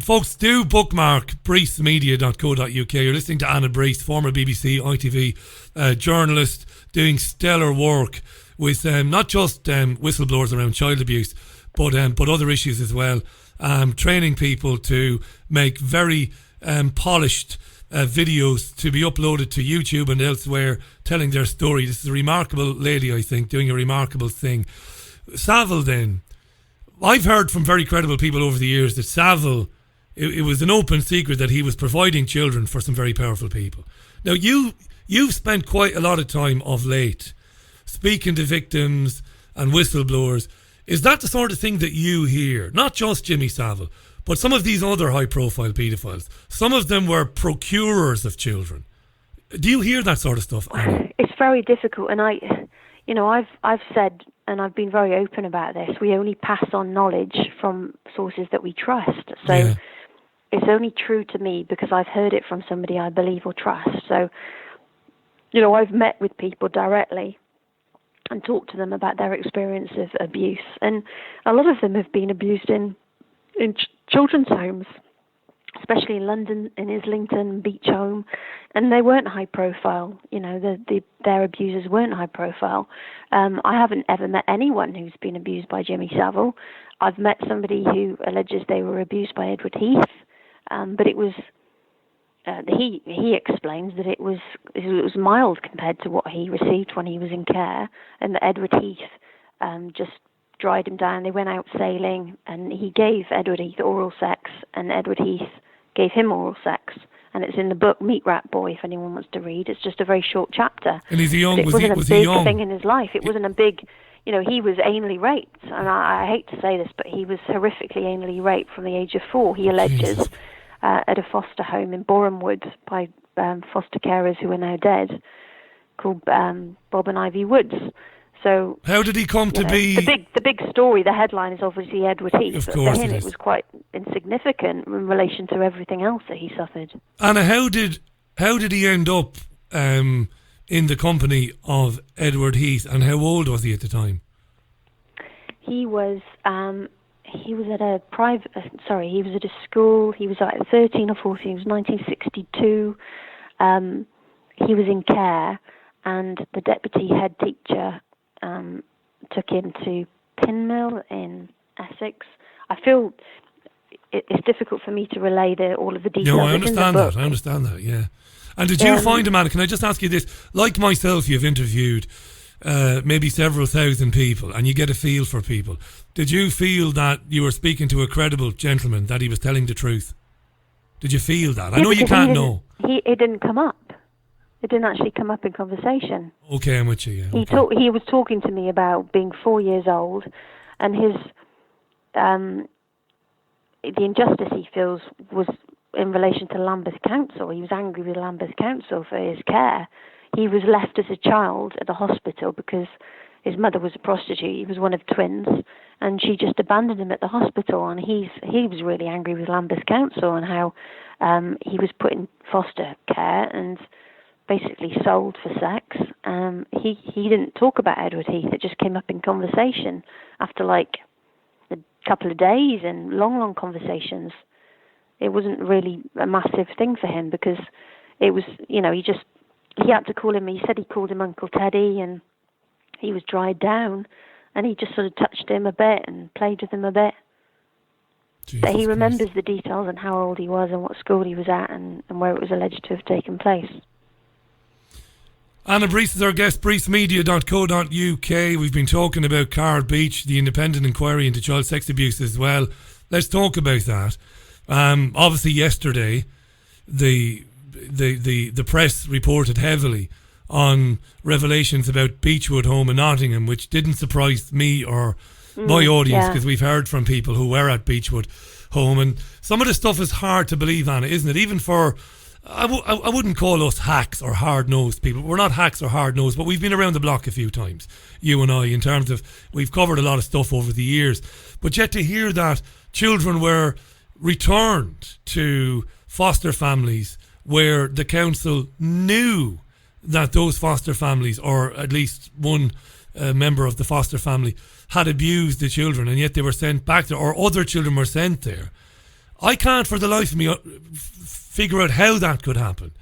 Folks, do bookmark breesmedia.co.uk. You're listening to Anna Brees, former BBC, ITV journalist, doing stellar work with not just whistleblowers around child abuse, but other issues as well. Training people to make very polished videos to be uploaded to YouTube and elsewhere, telling their story. This is a remarkable lady, I think, doing a remarkable thing. Savile, then, I've heard from very credible people over the years that Savile, it was an open secret that he was providing children for some very powerful people. Now, you've spent quite a lot of time of late speaking to victims and whistleblowers. Is that the sort of thing that you hear? Not just Jimmy Savile, but some of these other high-profile paedophiles. Some of them were procurers of children. Do you hear that sort of stuff, Anna? It's very difficult, and I've said, and I've been very open about this, we only pass on knowledge from sources that we trust. So it's only true to me because I've heard it from somebody I believe or trust. So, I've met with people directly and talked to them about their experience of abuse, and a lot of them have been abused in children's homes, especially in London, in Islington, Beech Home, and they weren't high profile. Their abusers weren't high profile. I haven't ever met anyone who's been abused by Jimmy Savile. I've met somebody who alleges they were abused by Edward Heath, but it was he explains that it was mild compared to what he received when he was in care, and that Edward Heath just dried him down. They went out sailing, and he gave Edward Heath oral sex, and Edward Heath gave him oral sex. And it's in the book Meat Rat Boy, if anyone wants to read. It's just a very short chapter. And is he young? It wasn't a big thing in his life. It wasn't a big, he was anally raped. And I hate to say this, but he was horrifically anally raped from the age of 4, he alleges, at a foster home in Borehamwood by foster carers who are now dead, called Bob and Ivy Woods. So how did he come to be? The big story, the headline is obviously Edward Heath. Of but course for him, it was quite insignificant in relation to everything else that he suffered. Anna, how did he end up in the company of Edward Heath, and how old was he at the time? He was at a private. He was at a school. He was like 13 or 14. It was 1962. He was in care, and the deputy head teacher took him to Pinmill in Essex. I feel it's difficult for me to relay all of the details. No, I understand that. I understand that, yeah. And did you find him, Anna? Can I just ask you this? Like myself, you've interviewed maybe several thousand people, and you get a feel for people. Did you feel that you were speaking to a credible gentleman, that he was telling the truth? Did you feel that? I know you can't know. It didn't come up. It didn't actually come up in conversation. Okay, I'm with you, yeah. Okay. He was talking to me about being 4 years old, and his the injustice he feels was in relation to Lambeth Council. He was angry with Lambeth Council for his care. He was left as a child at the hospital because his mother was a prostitute. He was one of twins, and she just abandoned him at the hospital. And he was really angry with Lambeth Council and how he was put in foster care and basically sold for sex. He didn't talk about Edward Heath. It just came up in conversation after like a couple of days and long conversations. It wasn't really a massive thing for him because it was, he had to call him, he said he called him Uncle Teddy, and he was dried down, and he just sort of touched him a bit and played with him a bit. But he remembers the details and how old he was and what school he was at and where it was alleged to have taken place. Anna Brees is our guest, breesmedia.co.uk. We've been talking about Carl Beech, the independent inquiry into child sex abuse as well. Let's talk about that. Obviously yesterday, the press reported heavily on revelations about Beechwood Home in Nottingham, which didn't surprise me or my audience, because we've heard from people who were at Beechwood Home, and some of the stuff is hard to believe, Anna, isn't it? Even for, I wouldn't call us hacks or hard-nosed people. We're not hacks or hard-nosed, but we've been around the block a few times, you and I, in terms of we've covered a lot of stuff over the years. But yet to hear that children were returned to foster families where the council knew that those foster families, or at least one member of the foster family, had abused the children, and yet they were sent back there, or other children were sent there. I can't for the life of me figure out how that could happen.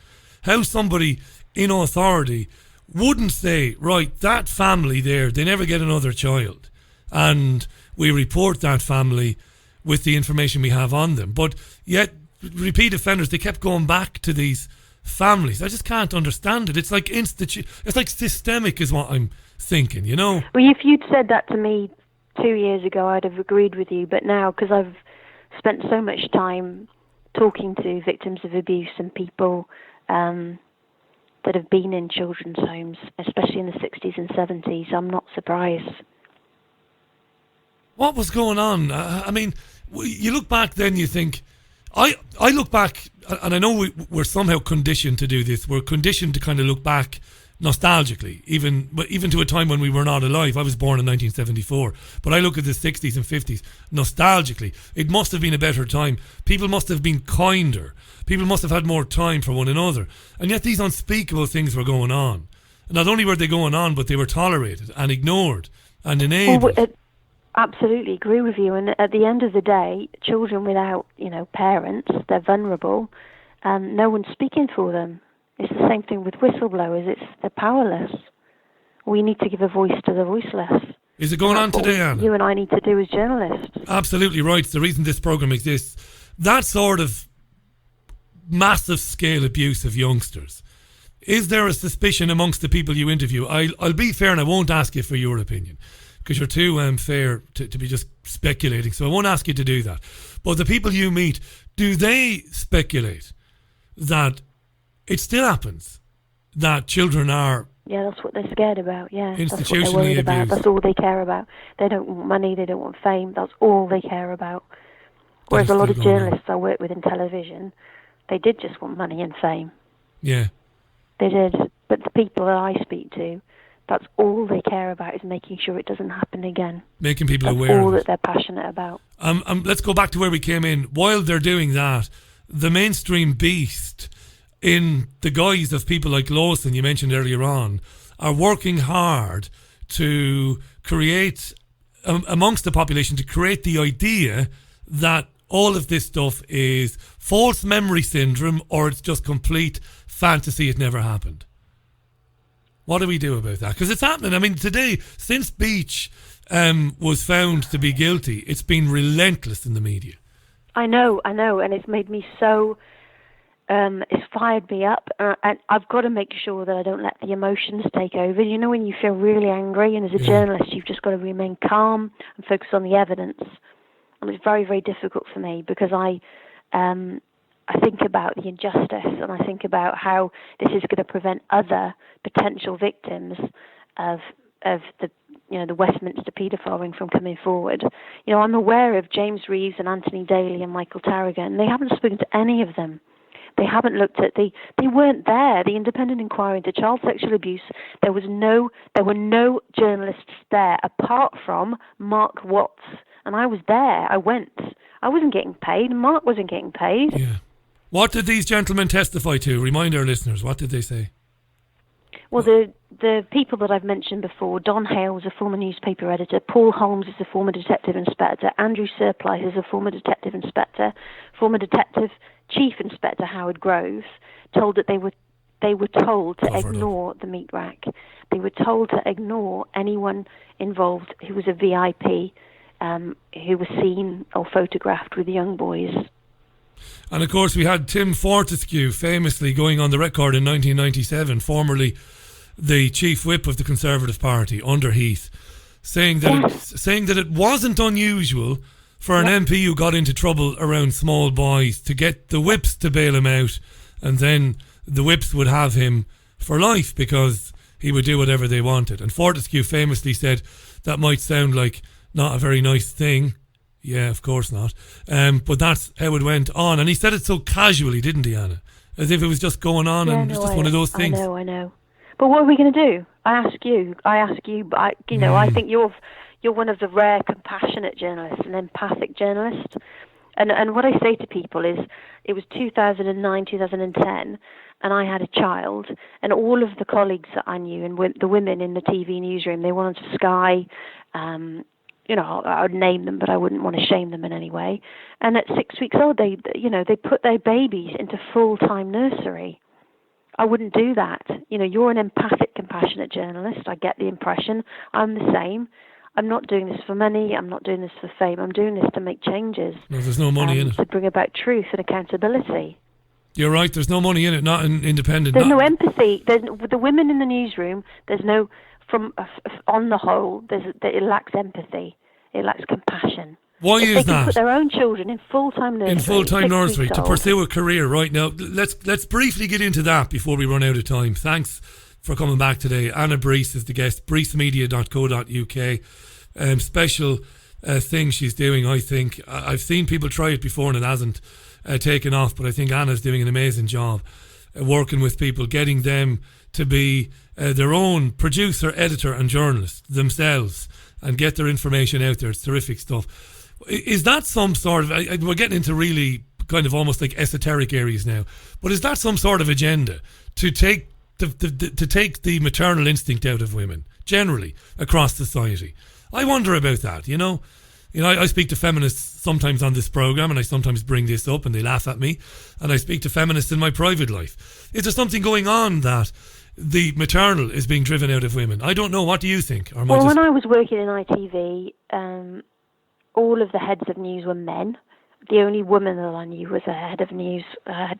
How somebody in authority wouldn't say, right, that family there, they never get another child, and we report that family with the information we have on them. But yet, repeat offenders, they kept going back to these families. I just can't understand it. It's like it's like systemic is what I'm thinking, Well, if you'd said that to me 2 years ago, I'd have agreed with you. But now, because I've spent so much time talking to victims of abuse and people that have been in children's homes, especially in the 60s and 70s, I'm not surprised. What was going on? I mean, you look back then, you think, I look back, and I know we're somehow conditioned to do this. We're conditioned to kind of look back nostalgically, even to a time when we were not alive. I was born in 1974, but I look at the 60s and 50s nostalgically. It must have been a better time. People must have been kinder. People must have had more time for one another. And yet these unspeakable things were going on. And not only were they going on, but they were tolerated and ignored and enabled. Well, absolutely agree with you. And at the end of the day, children without, parents, they're vulnerable. No one's speaking for them. It's the same thing with whistleblowers. They're powerless. We need to give a voice to the voiceless. Is it going on today, Anna? You and I need to do as journalists. Absolutely right. It's the reason this programme exists. That sort of massive scale abuse of youngsters. Is there a suspicion amongst the people you interview? I'll be fair and I won't ask you for your opinion, because you're too fair to be just speculating, so I won't ask you to do that. But the people you meet, do they speculate that it still happens, that children are... Yeah, that's what they're scared about, yeah. Institutionally that's what they're worried abused. About. That's all they care about. They don't want money, they don't want fame, that's all they care about. Whereas a lot of journalists I work with in television, they did just want money and fame. Yeah. They did. But the people that I speak to, that's all they care about, is making sure it doesn't happen again. Making people that's aware all of it. that they're passionate about. Let's go back to where we came in. While they're doing that, the mainstream beast, in the guise of people like Lawson, you mentioned earlier on, are working hard to create, amongst the population, to create the idea that all of this stuff is false memory syndrome, or it's just complete fantasy, it never happened. What do we do about that? Because it's happening. I mean, today, since Beech was found to be guilty, it's been relentless in the media. I know, and it's made me so... it's fired me up, and I've got to make sure that I don't let the emotions take over. You know, when you feel really angry, and as a journalist, you've just got to remain calm and focus on the evidence. And it's very, very difficult for me, because I think about the injustice, and I think about how this is going to prevent other potential victims of the the Westminster paedophile ring from coming forward. I'm aware of James Reeves and Anthony Daly and Michael Tarragon, and they haven't spoken to any of them. They haven't looked at they weren't there. The independent inquiry into child sexual abuse, there were no journalists there apart from Mark Watts, and I was there. I went. I wasn't getting paid. Mark wasn't getting paid. Yeah. What did these gentlemen testify to? Remind our listeners, what did they say? Well, the people that I've mentioned before, Don Hale was a former newspaper editor, Paul Holmes is a former detective inspector, Andrew Surplice is a former detective inspector, former detective chief inspector Howard Groves, told that they were told to ignore the meat rack. They were told to ignore anyone involved who was a VIP, who was seen or photographed with young boys. And of course we had Tim Fortescue famously going on the record in 1997, formerly the chief whip of the Conservative Party under Heath, saying that it wasn't unusual for an MP who got into trouble around small boys to get the whips to bail him out, and then the whips would have him for life because he would do whatever they wanted. And Fortescue famously said that might sound like not a very nice thing. Yeah, of course not. But that's how it went on. And he said it so casually, didn't he, Anna? As if it was just going on and it's just one of those things. I know. But what are we going to do? I ask you. But I think you're one of the rare compassionate journalists, an empathic journalist. And what I say to people is, it was 2009, 2010, and I had a child, and all of the colleagues that I knew and the women in the TV newsroom, they wanted to Sky. I would name them, but I wouldn't want to shame them in any way. And at 6 weeks old, they put their babies into full-time nursery. I wouldn't do that. You're an empathic, compassionate journalist. I get the impression. I'm the same. I'm not doing this for money. I'm not doing this for fame. I'm doing this to make changes. No, there's no money in it. To bring about truth and accountability. You're right. There's no money in it. Not in independent. There's no empathy. With the women in the newsroom, there's no. On the whole, it lacks empathy. It lacks compassion. Why is they that? Can put their own children in full-time nursery. To pursue a career. Right now, let's briefly get into that before we run out of time. Thanks for coming back today. Anna Brees is the guest. breesmedia.co.uk. Special thing she's doing, I think. I've seen people try it before and it hasn't taken off, but I think Anna's doing an amazing job working with people, getting them to be their own producer, editor and journalist themselves and get their information out there. It's terrific stuff. Is that some sort of, we're getting into really kind of almost like esoteric areas now, but is that some sort of agenda to take the maternal instinct out of women generally across society? I wonder about that, I speak to feminists sometimes on this program, and I sometimes bring this up and they laugh at me, and I speak to feminists in my private life. Is there something going on that the maternal is being driven out of women? I don't know. What do you think? When I was working in ITV, all of the heads of news were men. The only woman that I knew was a head of news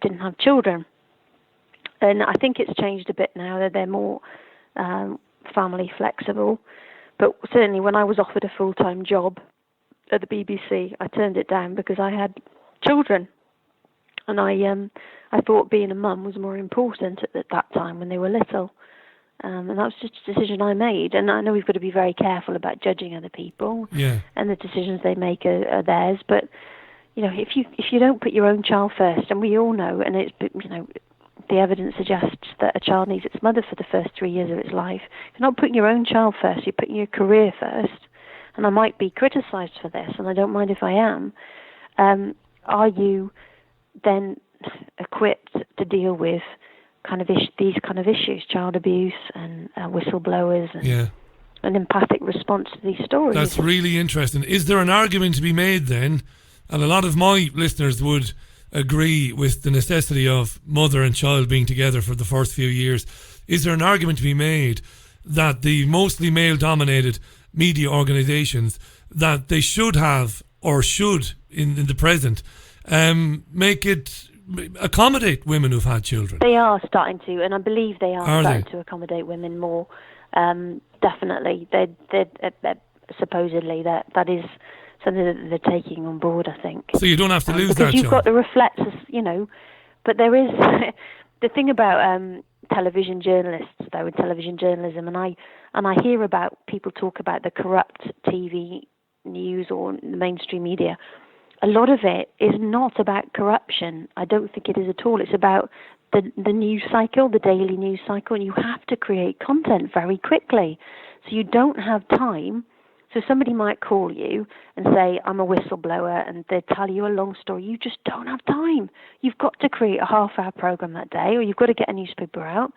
didn't have children. And I think it's changed a bit now that they're more family flexible. But certainly when I was offered a full-time job at the BBC, I turned it down because I had children. And I thought being a mum was more important at that time when they were little. And that was just a decision I made. And I know we've got to be very careful about judging other people. Yeah. And the decisions they make are theirs. But, if you don't put your own child first, and we all know, and it's, the evidence suggests that a child needs its mother for the first 3 years of its life. If you're not putting your own child first, you're putting your career first. And I might be criticised for this, and I don't mind if I am. Are you then equipped to deal with these kind of issues, child abuse and whistleblowers and an empathic response to these stories? That's really interesting. Is there an argument to be made then, and a lot of my listeners would agree with the necessity of mother and child being together for the first few years, is there an argument to be made that the mostly male-dominated media organisations, that they should have, or should in the present, make it accommodate women who've had children? They are starting to, and I believe they are starting to accommodate women more. Definitely, they're supposedly that is something that they're taking on board, I think. So you don't have to lose because that you've job. got the reflexes, but there is the thing about television journalists, though, in television journalism, and I hear about people talk about the corrupt TV news or the mainstream media. A lot of it is not about corruption. I don't think it is at all. It's about the news cycle, the daily news cycle, and you have to create content very quickly. So you don't have time. So somebody might call you and say, I'm a whistleblower, and they tell you a long story. You just don't have time. You've got to create a half-hour program that day, or you've got to get a newspaper out.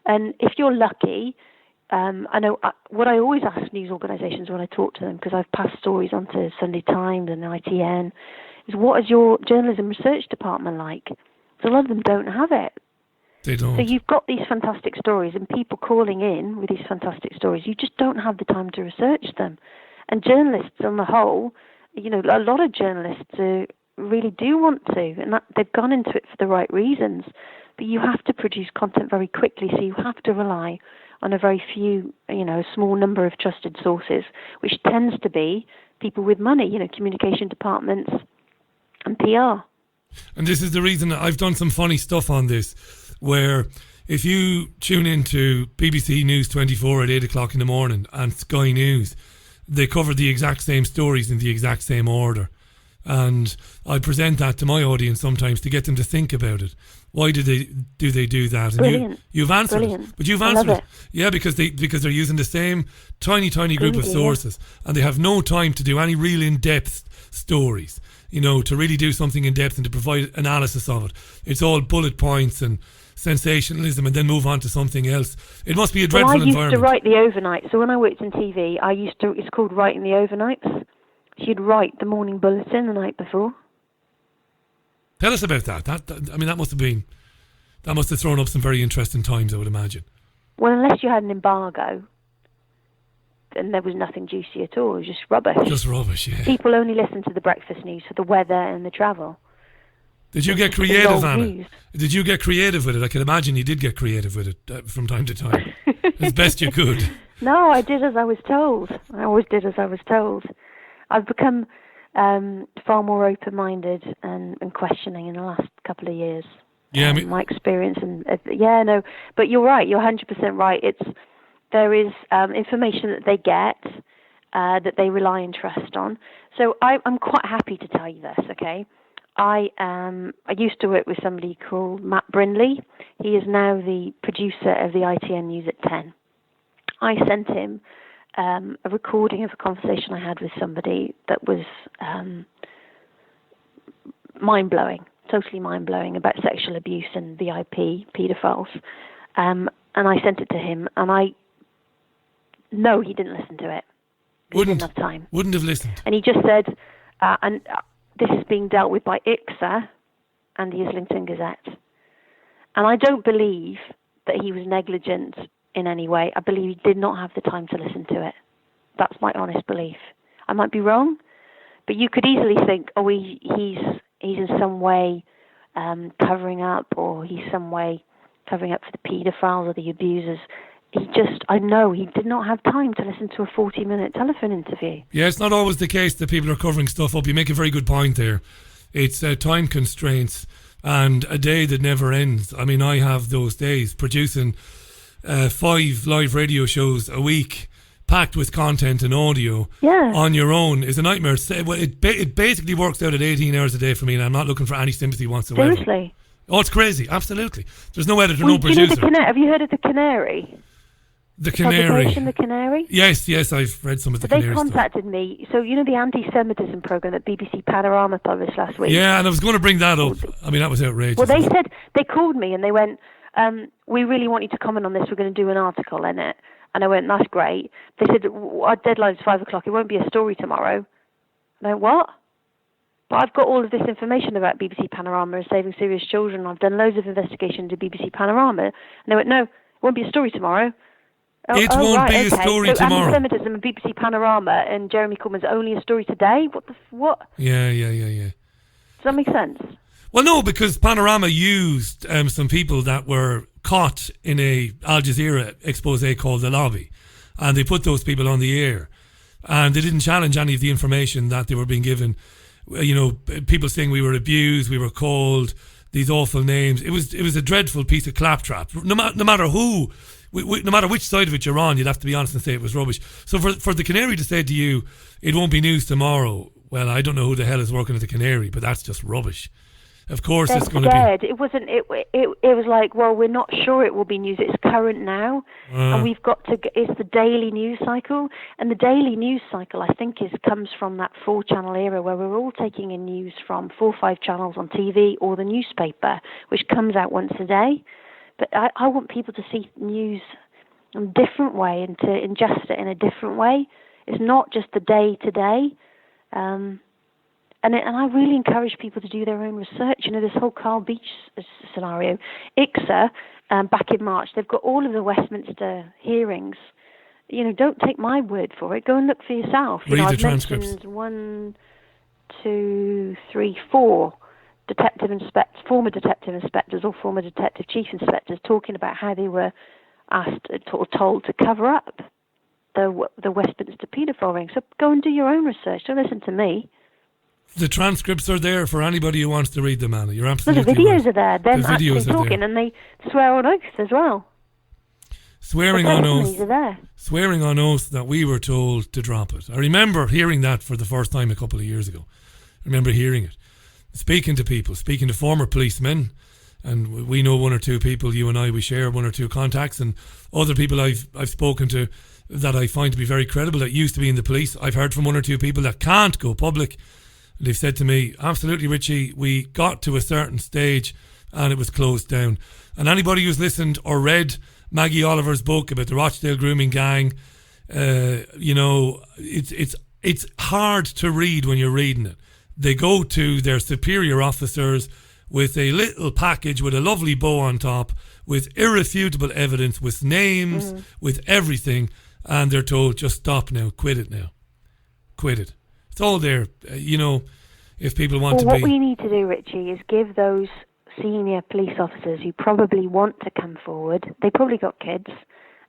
And if you're lucky, I know what I always ask news organisations when I talk to them, because I've passed stories on to Sunday Times and ITN, is what is your journalism research department like? So a lot of them don't have it. They don't. So you've got these fantastic stories and people calling in with these fantastic stories. You just don't have the time to research them. And journalists on the whole, you know, a lot of journalists really do want to, and they've gone into it for the right reasons. But you have to produce content very quickly, so you have to rely on a very few, you know, a small number of trusted sources, which tends to be people with money, you know, communication departments and PR. And this is the reason I've done some funny stuff on this, where if you tune into BBC News 24 at 8 o'clock in the morning and Sky News, they cover the exact same stories in the exact same order. And I present that to my audience sometimes to get them to think about it. Why do they do that? And Brilliant. You've answered Brilliant. it. But you've I answered love it. Yeah, because they're using the same tiny group of Really, sources, and they have no time to do any real in-depth stories. You know, to really do something in depth and to provide analysis of it. It's all bullet points and sensationalism, and then move on to something else. It must be a dreadful environment. I used to write the overnight. So when I worked in TV, it's called writing the overnights. So you'd write the morning bulletin the night before. Tell us about that. That must have thrown up some very interesting times, I would imagine. Well, unless you had an embargo, and there was nothing juicy at all. It was just rubbish. Just rubbish, yeah. People only listen to the breakfast news for the weather and the travel. Did you get creative, Anna? News. Did you get creative with it? I can imagine you did get creative with it from time to time, as best you could. No, I did as I was told. I always did as I was told. I've become far more open-minded and questioning in the last couple of years. Yeah, my experience and but you're right. You're 100% right. There is information that they get that they rely and trust on. So I'm quite happy to tell you this. Okay, I used to work with somebody called Matt Brindley. He is now the producer of the ITN News at 10. I sent him a recording of a conversation I had with somebody that was mind-blowing. Totally mind-blowing, about sexual abuse and VIP paedophiles. And I sent it to him, and no, he didn't listen to it. He didn't have time. Wouldn't have listened. And he just said, this is being dealt with by ICSA and the Islington Gazette. And I don't believe that he was negligent in any way. I believe he did not have the time to listen to it. That's my honest belief. I might be wrong, but you could easily think, he's in some way covering up, or he's some way covering up for the paedophiles or the abusers. I know he did not have time to listen to a 40-minute telephone interview. Yeah, it's not always the case that people are covering stuff up. You make a very good point there. It's time constraints and a day that never ends. I mean, I have those days producing 5 live radio shows a week, packed with content and audio on your own is a nightmare. It basically works out at 18 hours a day for me, and I'm not looking for any sympathy whatsoever. Seriously? Oh, it's crazy. Absolutely. There's no editor, no producer. Have you heard of the Canary? The Canary. The Canary? Yes, I've read some of the Canary stuff. They contacted me. So, you know the anti-Semitism program that BBC Panorama published last week? Yeah, and I was going to bring that up. I mean, that was outrageous. Well, they called me and they went, we really want you to comment on this. We're going to do an article in it. And I went, that's great. They said, our deadline is 5 o'clock. It won't be a story tomorrow. And I went, what? But I've got all of this information about BBC Panorama and saving serious children. I've done loads of investigation into BBC Panorama. And they went, no, it won't be a story tomorry. It won't be a story tomorrow. Anti-Semitism and BBC Panorama and Jeremy Corbyn's only a story today? What? Yeah. Does that make sense? Well, no, because Panorama used some people that were caught in a Al Jazeera expose called The Lobby, and they put those people on the air, and they didn't challenge any of the information that they were being given. You know, people saying we were abused, we were called these awful names. It was a dreadful piece of claptrap. No matter who, no matter which side of it you're on, you'd have to be honest and say it was rubbish. So for the Canary to say to you, it won't be news tomorrow, well, I don't know who the hell is working at the Canary, but that's just rubbish. Of course, They're it's going to scared. be. It wasn't. It was like, well, we're not sure it will be news. It's current now, and we've got to. It's the daily news cycle, and the daily news cycle, I think, comes from that 4-channel era where we're all taking in news from 4 or 5 channels on TV or the newspaper, which comes out once a day. But I want people to see news in a different way and to ingest it in a different way. It's not just the day to day. And I really encourage people to do their own research. You know, this whole Carl Beech scenario, ICSA, back in March, they've got all of the Westminster hearings. You know, don't take my word for it. Go and look for yourself. Read the I've transcripts. mentioned 1, 2, 3, 4 former detective inspectors or former detective chief inspectors talking about how they were asked or told to cover up the Westminster paedophile ring. So go and do your own research. Don't listen to me. The transcripts are there for anybody who wants to read them, Anna. You're So absolutely the videos right. are there. Them The actually videos are talking, there. and they swear on oath as well. Swearing The on testimonies oath. are there. Swearing on oath that we were told to drop it. I remember hearing that for the first time a couple of years ago. I remember hearing it. Speaking to people, speaking to former policemen, and we know 1 or 2 people, you and I, we share 1 or 2 contacts, and other people I've spoken to that I find to be very credible that used to be in the police. I've heard from 1 or 2 people that can't go public. They've said to me, absolutely, Richie, we got to a certain stage and it was closed down. And anybody who's listened or read Maggie Oliver's book about the Rochdale grooming gang, you know, it's hard to read when you're reading it. They go to their superior officers with a little package with a lovely bow on top, with irrefutable evidence, with names, with everything, and they're told, just stop now, quit it now. Quit it. It's all there, you know, if people want to be... What we need to do, Richie, is give those senior police officers who probably want to come forward, they probably got kids,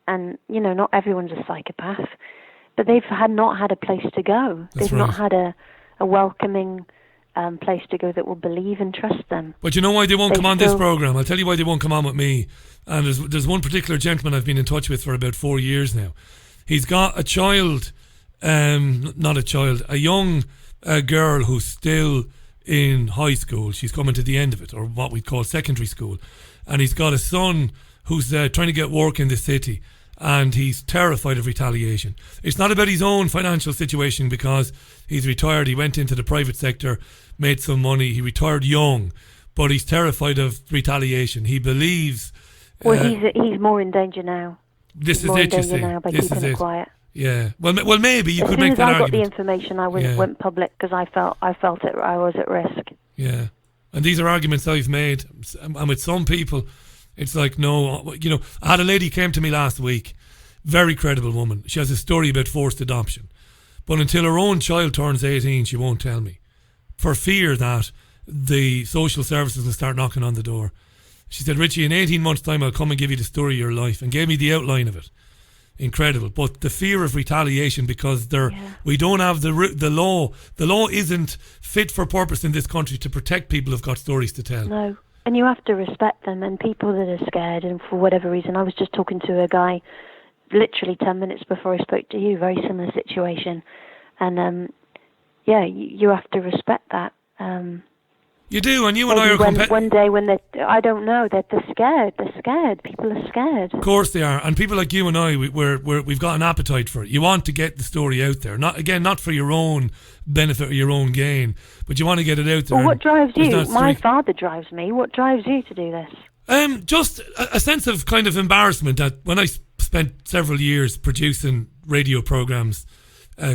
and, you know, not everyone's a psychopath, but they've not had a place to go. That's They've right. not had a welcoming place to go that will believe and trust them. But you know why they won't come on this still- programme? I'll tell you why they won't come on with me. And there's one particular gentleman I've been in touch with for about 4 years now. He's got a child... a young girl who's still in high school. She's coming to the end of it, or what we call secondary school. And he's got a son who's trying to get work in the city, and he's terrified of retaliation. It's not about his own financial situation because he's retired. He went into the private sector, made some money. He retired young, but he's terrified of retaliation. He believes... Well, he's more in danger now. This He's is more in it, you danger see. now by This keeping is it it. quiet. Yeah. Well, maybe you As could soon make as that I got argument. the information, I Yeah. went public because I felt I was at risk. Yeah. And these are arguments I've made. And with some people, it's like, no, you know, I had a lady came to me last week, very credible woman. She has a story about forced adoption. But until her own child turns 18, she won't tell me. For fear that the social services will start knocking on the door. She said, Richie, in 18 months' time, I'll come and give you the story of your life, and gave me the outline of it. Incredible. But the fear of retaliation, because we don't have the law. The law isn't fit for purpose in this country to protect people who've got stories to tell. No. And you have to respect them, and people that are scared, and for whatever reason, I was just talking to a guy literally 10 minutes before I spoke to you, very similar situation. And, yeah, you have to respect that. You do, and you and I are one day when I don't know, they're scared. They're scared. People are scared. Of course they are, and people like you and I, we've got an appetite for it. You want to get the story out there, not for your own benefit or your own gain, but you want to get it out there. Well, what drives you? There's My father drives me. What drives you to do this? Just a sense of kind of embarrassment that when I spent several years producing radio programmes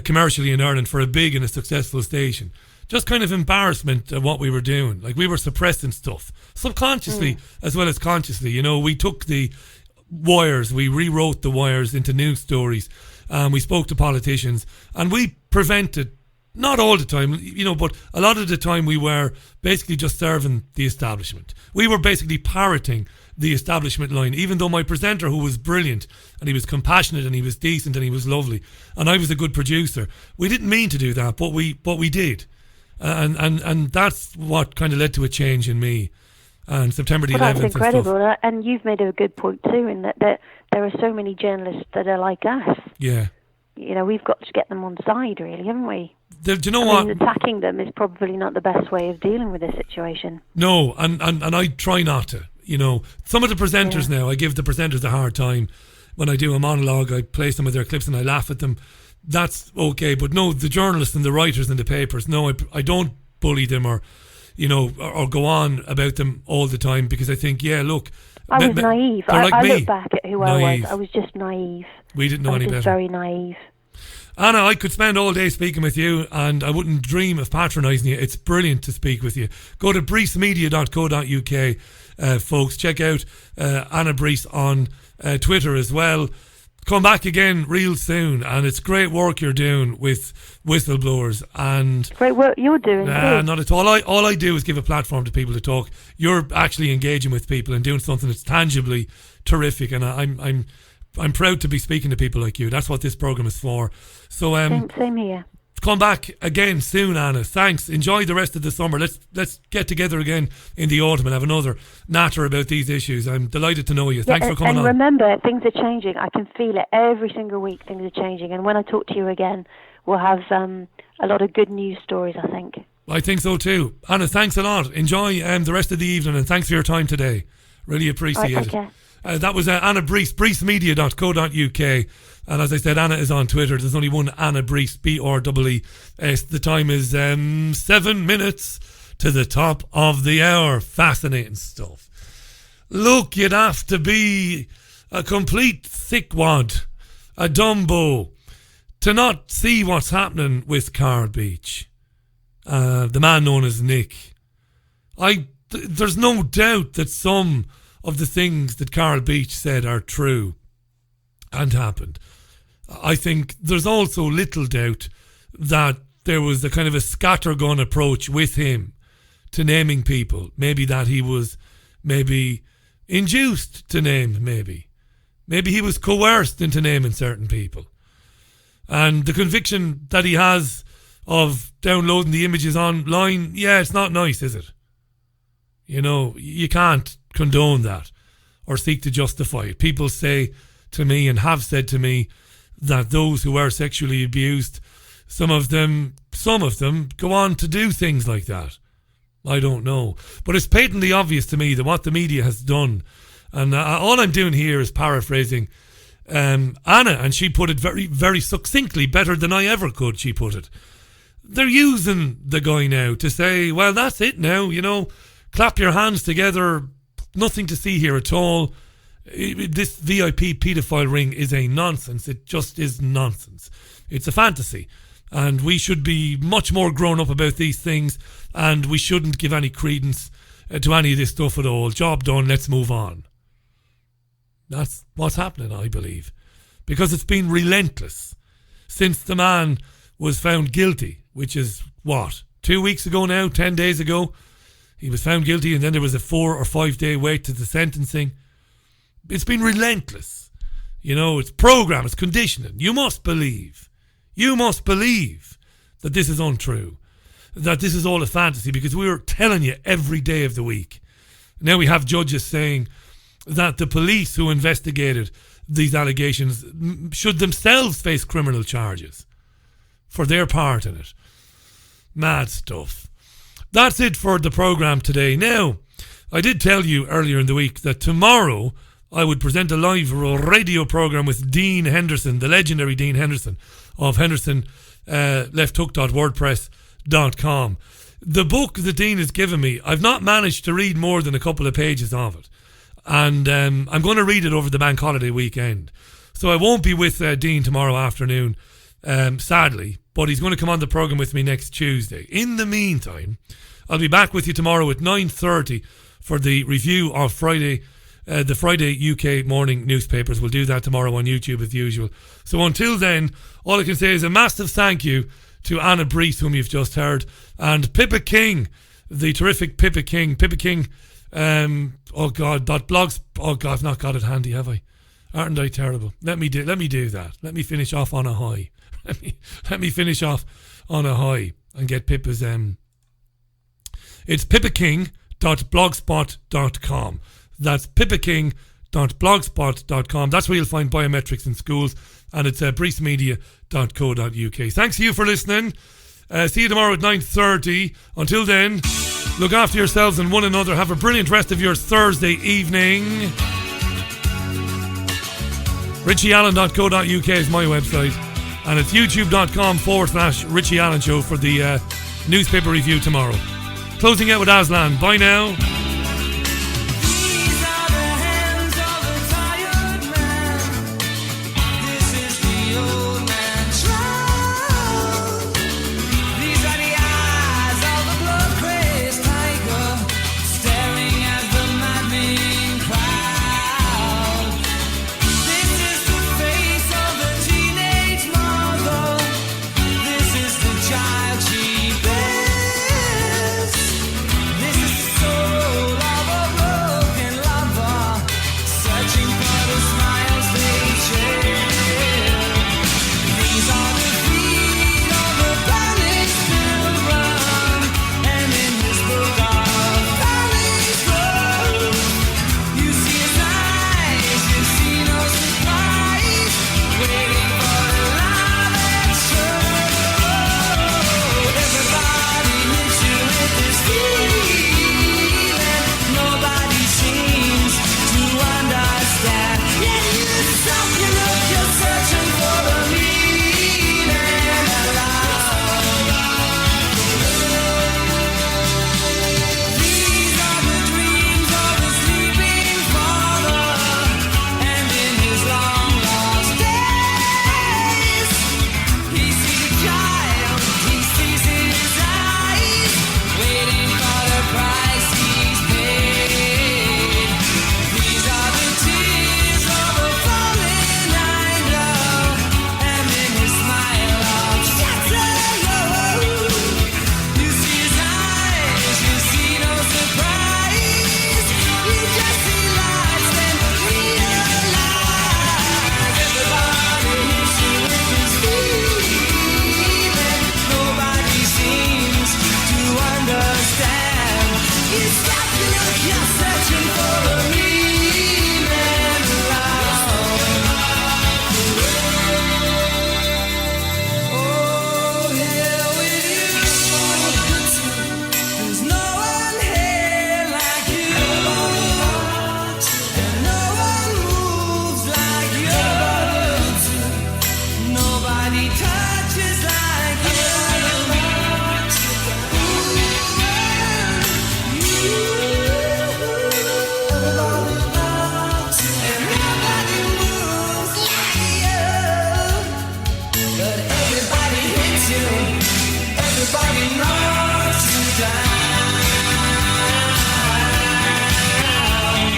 commercially in Ireland for a big and a successful station. Just kind of embarrassment at what we were doing. Like, we were suppressing stuff subconsciously as well as consciously. You know, we took the wires, we rewrote the wires into news stories, we spoke to politicians, and we prevented, not all the time, you know, but a lot of the time we were basically just serving the establishment. We were basically parroting the establishment line, even though my presenter, who was brilliant and he was compassionate and he was decent and he was lovely and I was a good producer, we didn't mean to do that, but we did. And that's what kind of led to a change in me. And September the 11th. Well, that's incredible. And stuff. And you've made a good point too, in that there are so many journalists that are like us. Yeah. You know, we've got to get them on side, really, haven't we? Do you know what? Attacking them is probably not the best way of dealing with this situation. No, and I try not to. You know, some of the presenters now, I give the presenters a hard time. When I do a monologue, I play some of their clips and I laugh at them. That's okay. But no, the journalists and the writers in the papers, no, I don't bully them or go on about them all the time, because I think, look. I was naive. I look back at who naive. I was just naive. We didn't know any better. Very naive. Anna, I could spend all day speaking with you and I wouldn't dream of patronising you. It's brilliant to speak with you. Go to breesmedia.co.uk, folks. Check out Anna Brees on Twitter as well. Come back again real soon, and it's great work you're doing with whistleblowers. And great work you're doing too. Not at all. All I do is give a platform to people to talk. You're actually engaging with people and doing something that's tangibly terrific, and I'm proud to be speaking to people like you. That's what this program is for. So same here. Come back again soon, Anna. Thanks. Enjoy the rest of the summer. Let's get together again in the autumn and have another natter about these issues. I'm delighted to know you. Thanks for coming on. And remember, things are changing. I can feel it every single week. Things are changing. And when I talk to you again, we'll have a lot of good news stories, I think. I think so too. Anna, thanks a lot. Enjoy the rest of the evening, and thanks for your time today. Really appreciate it. Okay. That was Anna Brees, breesmedia.co.uk. And as I said, Anna is on Twitter. There's only one Anna Brees, BREES. The time is 7 minutes to the top of the hour. Fascinating stuff. Look, you'd have to be a complete thickwad, a Dumbo, to not see what's happening with Carl Beech, the man known as Nick. There's no doubt that some of the things that Carl Beech said are true and happened. I think there's also little doubt that there was a kind of a scattergun approach with him to naming people. Maybe that he was induced to name, maybe he was coerced into naming certain people. And the conviction that he has of downloading the images online, it's not nice, is it? You know, you can't condone that or seek to justify it. People say to me and have said to me that those who are sexually abused, some of them go on to do things like that. I don't know. But it's patently obvious to me that what the media has done, and all I'm doing here is paraphrasing Anna, and she put it very, very succinctly, better than I ever could, she put it. They're using the guy now to say, well, that's it now, clap your hands together, nothing to see here at all. This VIP paedophile ring is a nonsense. It just is nonsense. It's a fantasy. And we should be much more grown up about these things, and we shouldn't give any credence to any of this stuff at all. Job done, let's move on. That's what's happening, I believe. Because it's been relentless since the man was found guilty, which is, 2 weeks ago now, 10 days ago? He was found guilty, and then there was a 4 or 5 day wait to the sentencing. It's been relentless. It's program, it's conditioning. You must believe that this is untrue, that this is all a fantasy, because we're telling you every day of the week. Now we have judges saying that the police who investigated these allegations should themselves face criminal charges for their part in it. Mad stuff. That's it for the programme today. Now, I did tell you earlier in the week that tomorrow I would present a live radio programme with Dean Henderson, the legendary Dean Henderson of hendersonlefthook.wordpress.com. The book that Dean has given me, I've not managed to read more than a couple of pages of it. And I'm going to read it over the bank holiday weekend. So I won't be with Dean tomorrow afternoon, sadly, but he's going to come on the programme with me next Tuesday. In the meantime, I'll be back with you tomorrow at 9:30 for the review of the Friday UK morning newspapers. We'll do that tomorrow on YouTube as usual. So until then, all I can say is a massive thank you to Anna Brees, whom you've just heard, and Pippa King, the terrific Pippa King. Pippa King, blogs. Oh God, I've not got it handy, have I? Aren't I terrible? Let me do that. Let me finish off on a high. Let me finish off on a high and get Pippa's. It's pippaking.com. pippaking.blogspot.com. That's pippaking.blogspot.com. That's where you'll find Biometrics in schools, and it's breesmedia.co.uk. Thanks to you for listening. See you tomorrow at 9:30. Until then, look after yourselves and one another. Have a brilliant rest of your Thursday evening. RichieAllen.co.uk is my website, and it's youtube.com/Richie Allen Show for the newspaper review tomorrow. Closing out with Aslan. Bye now.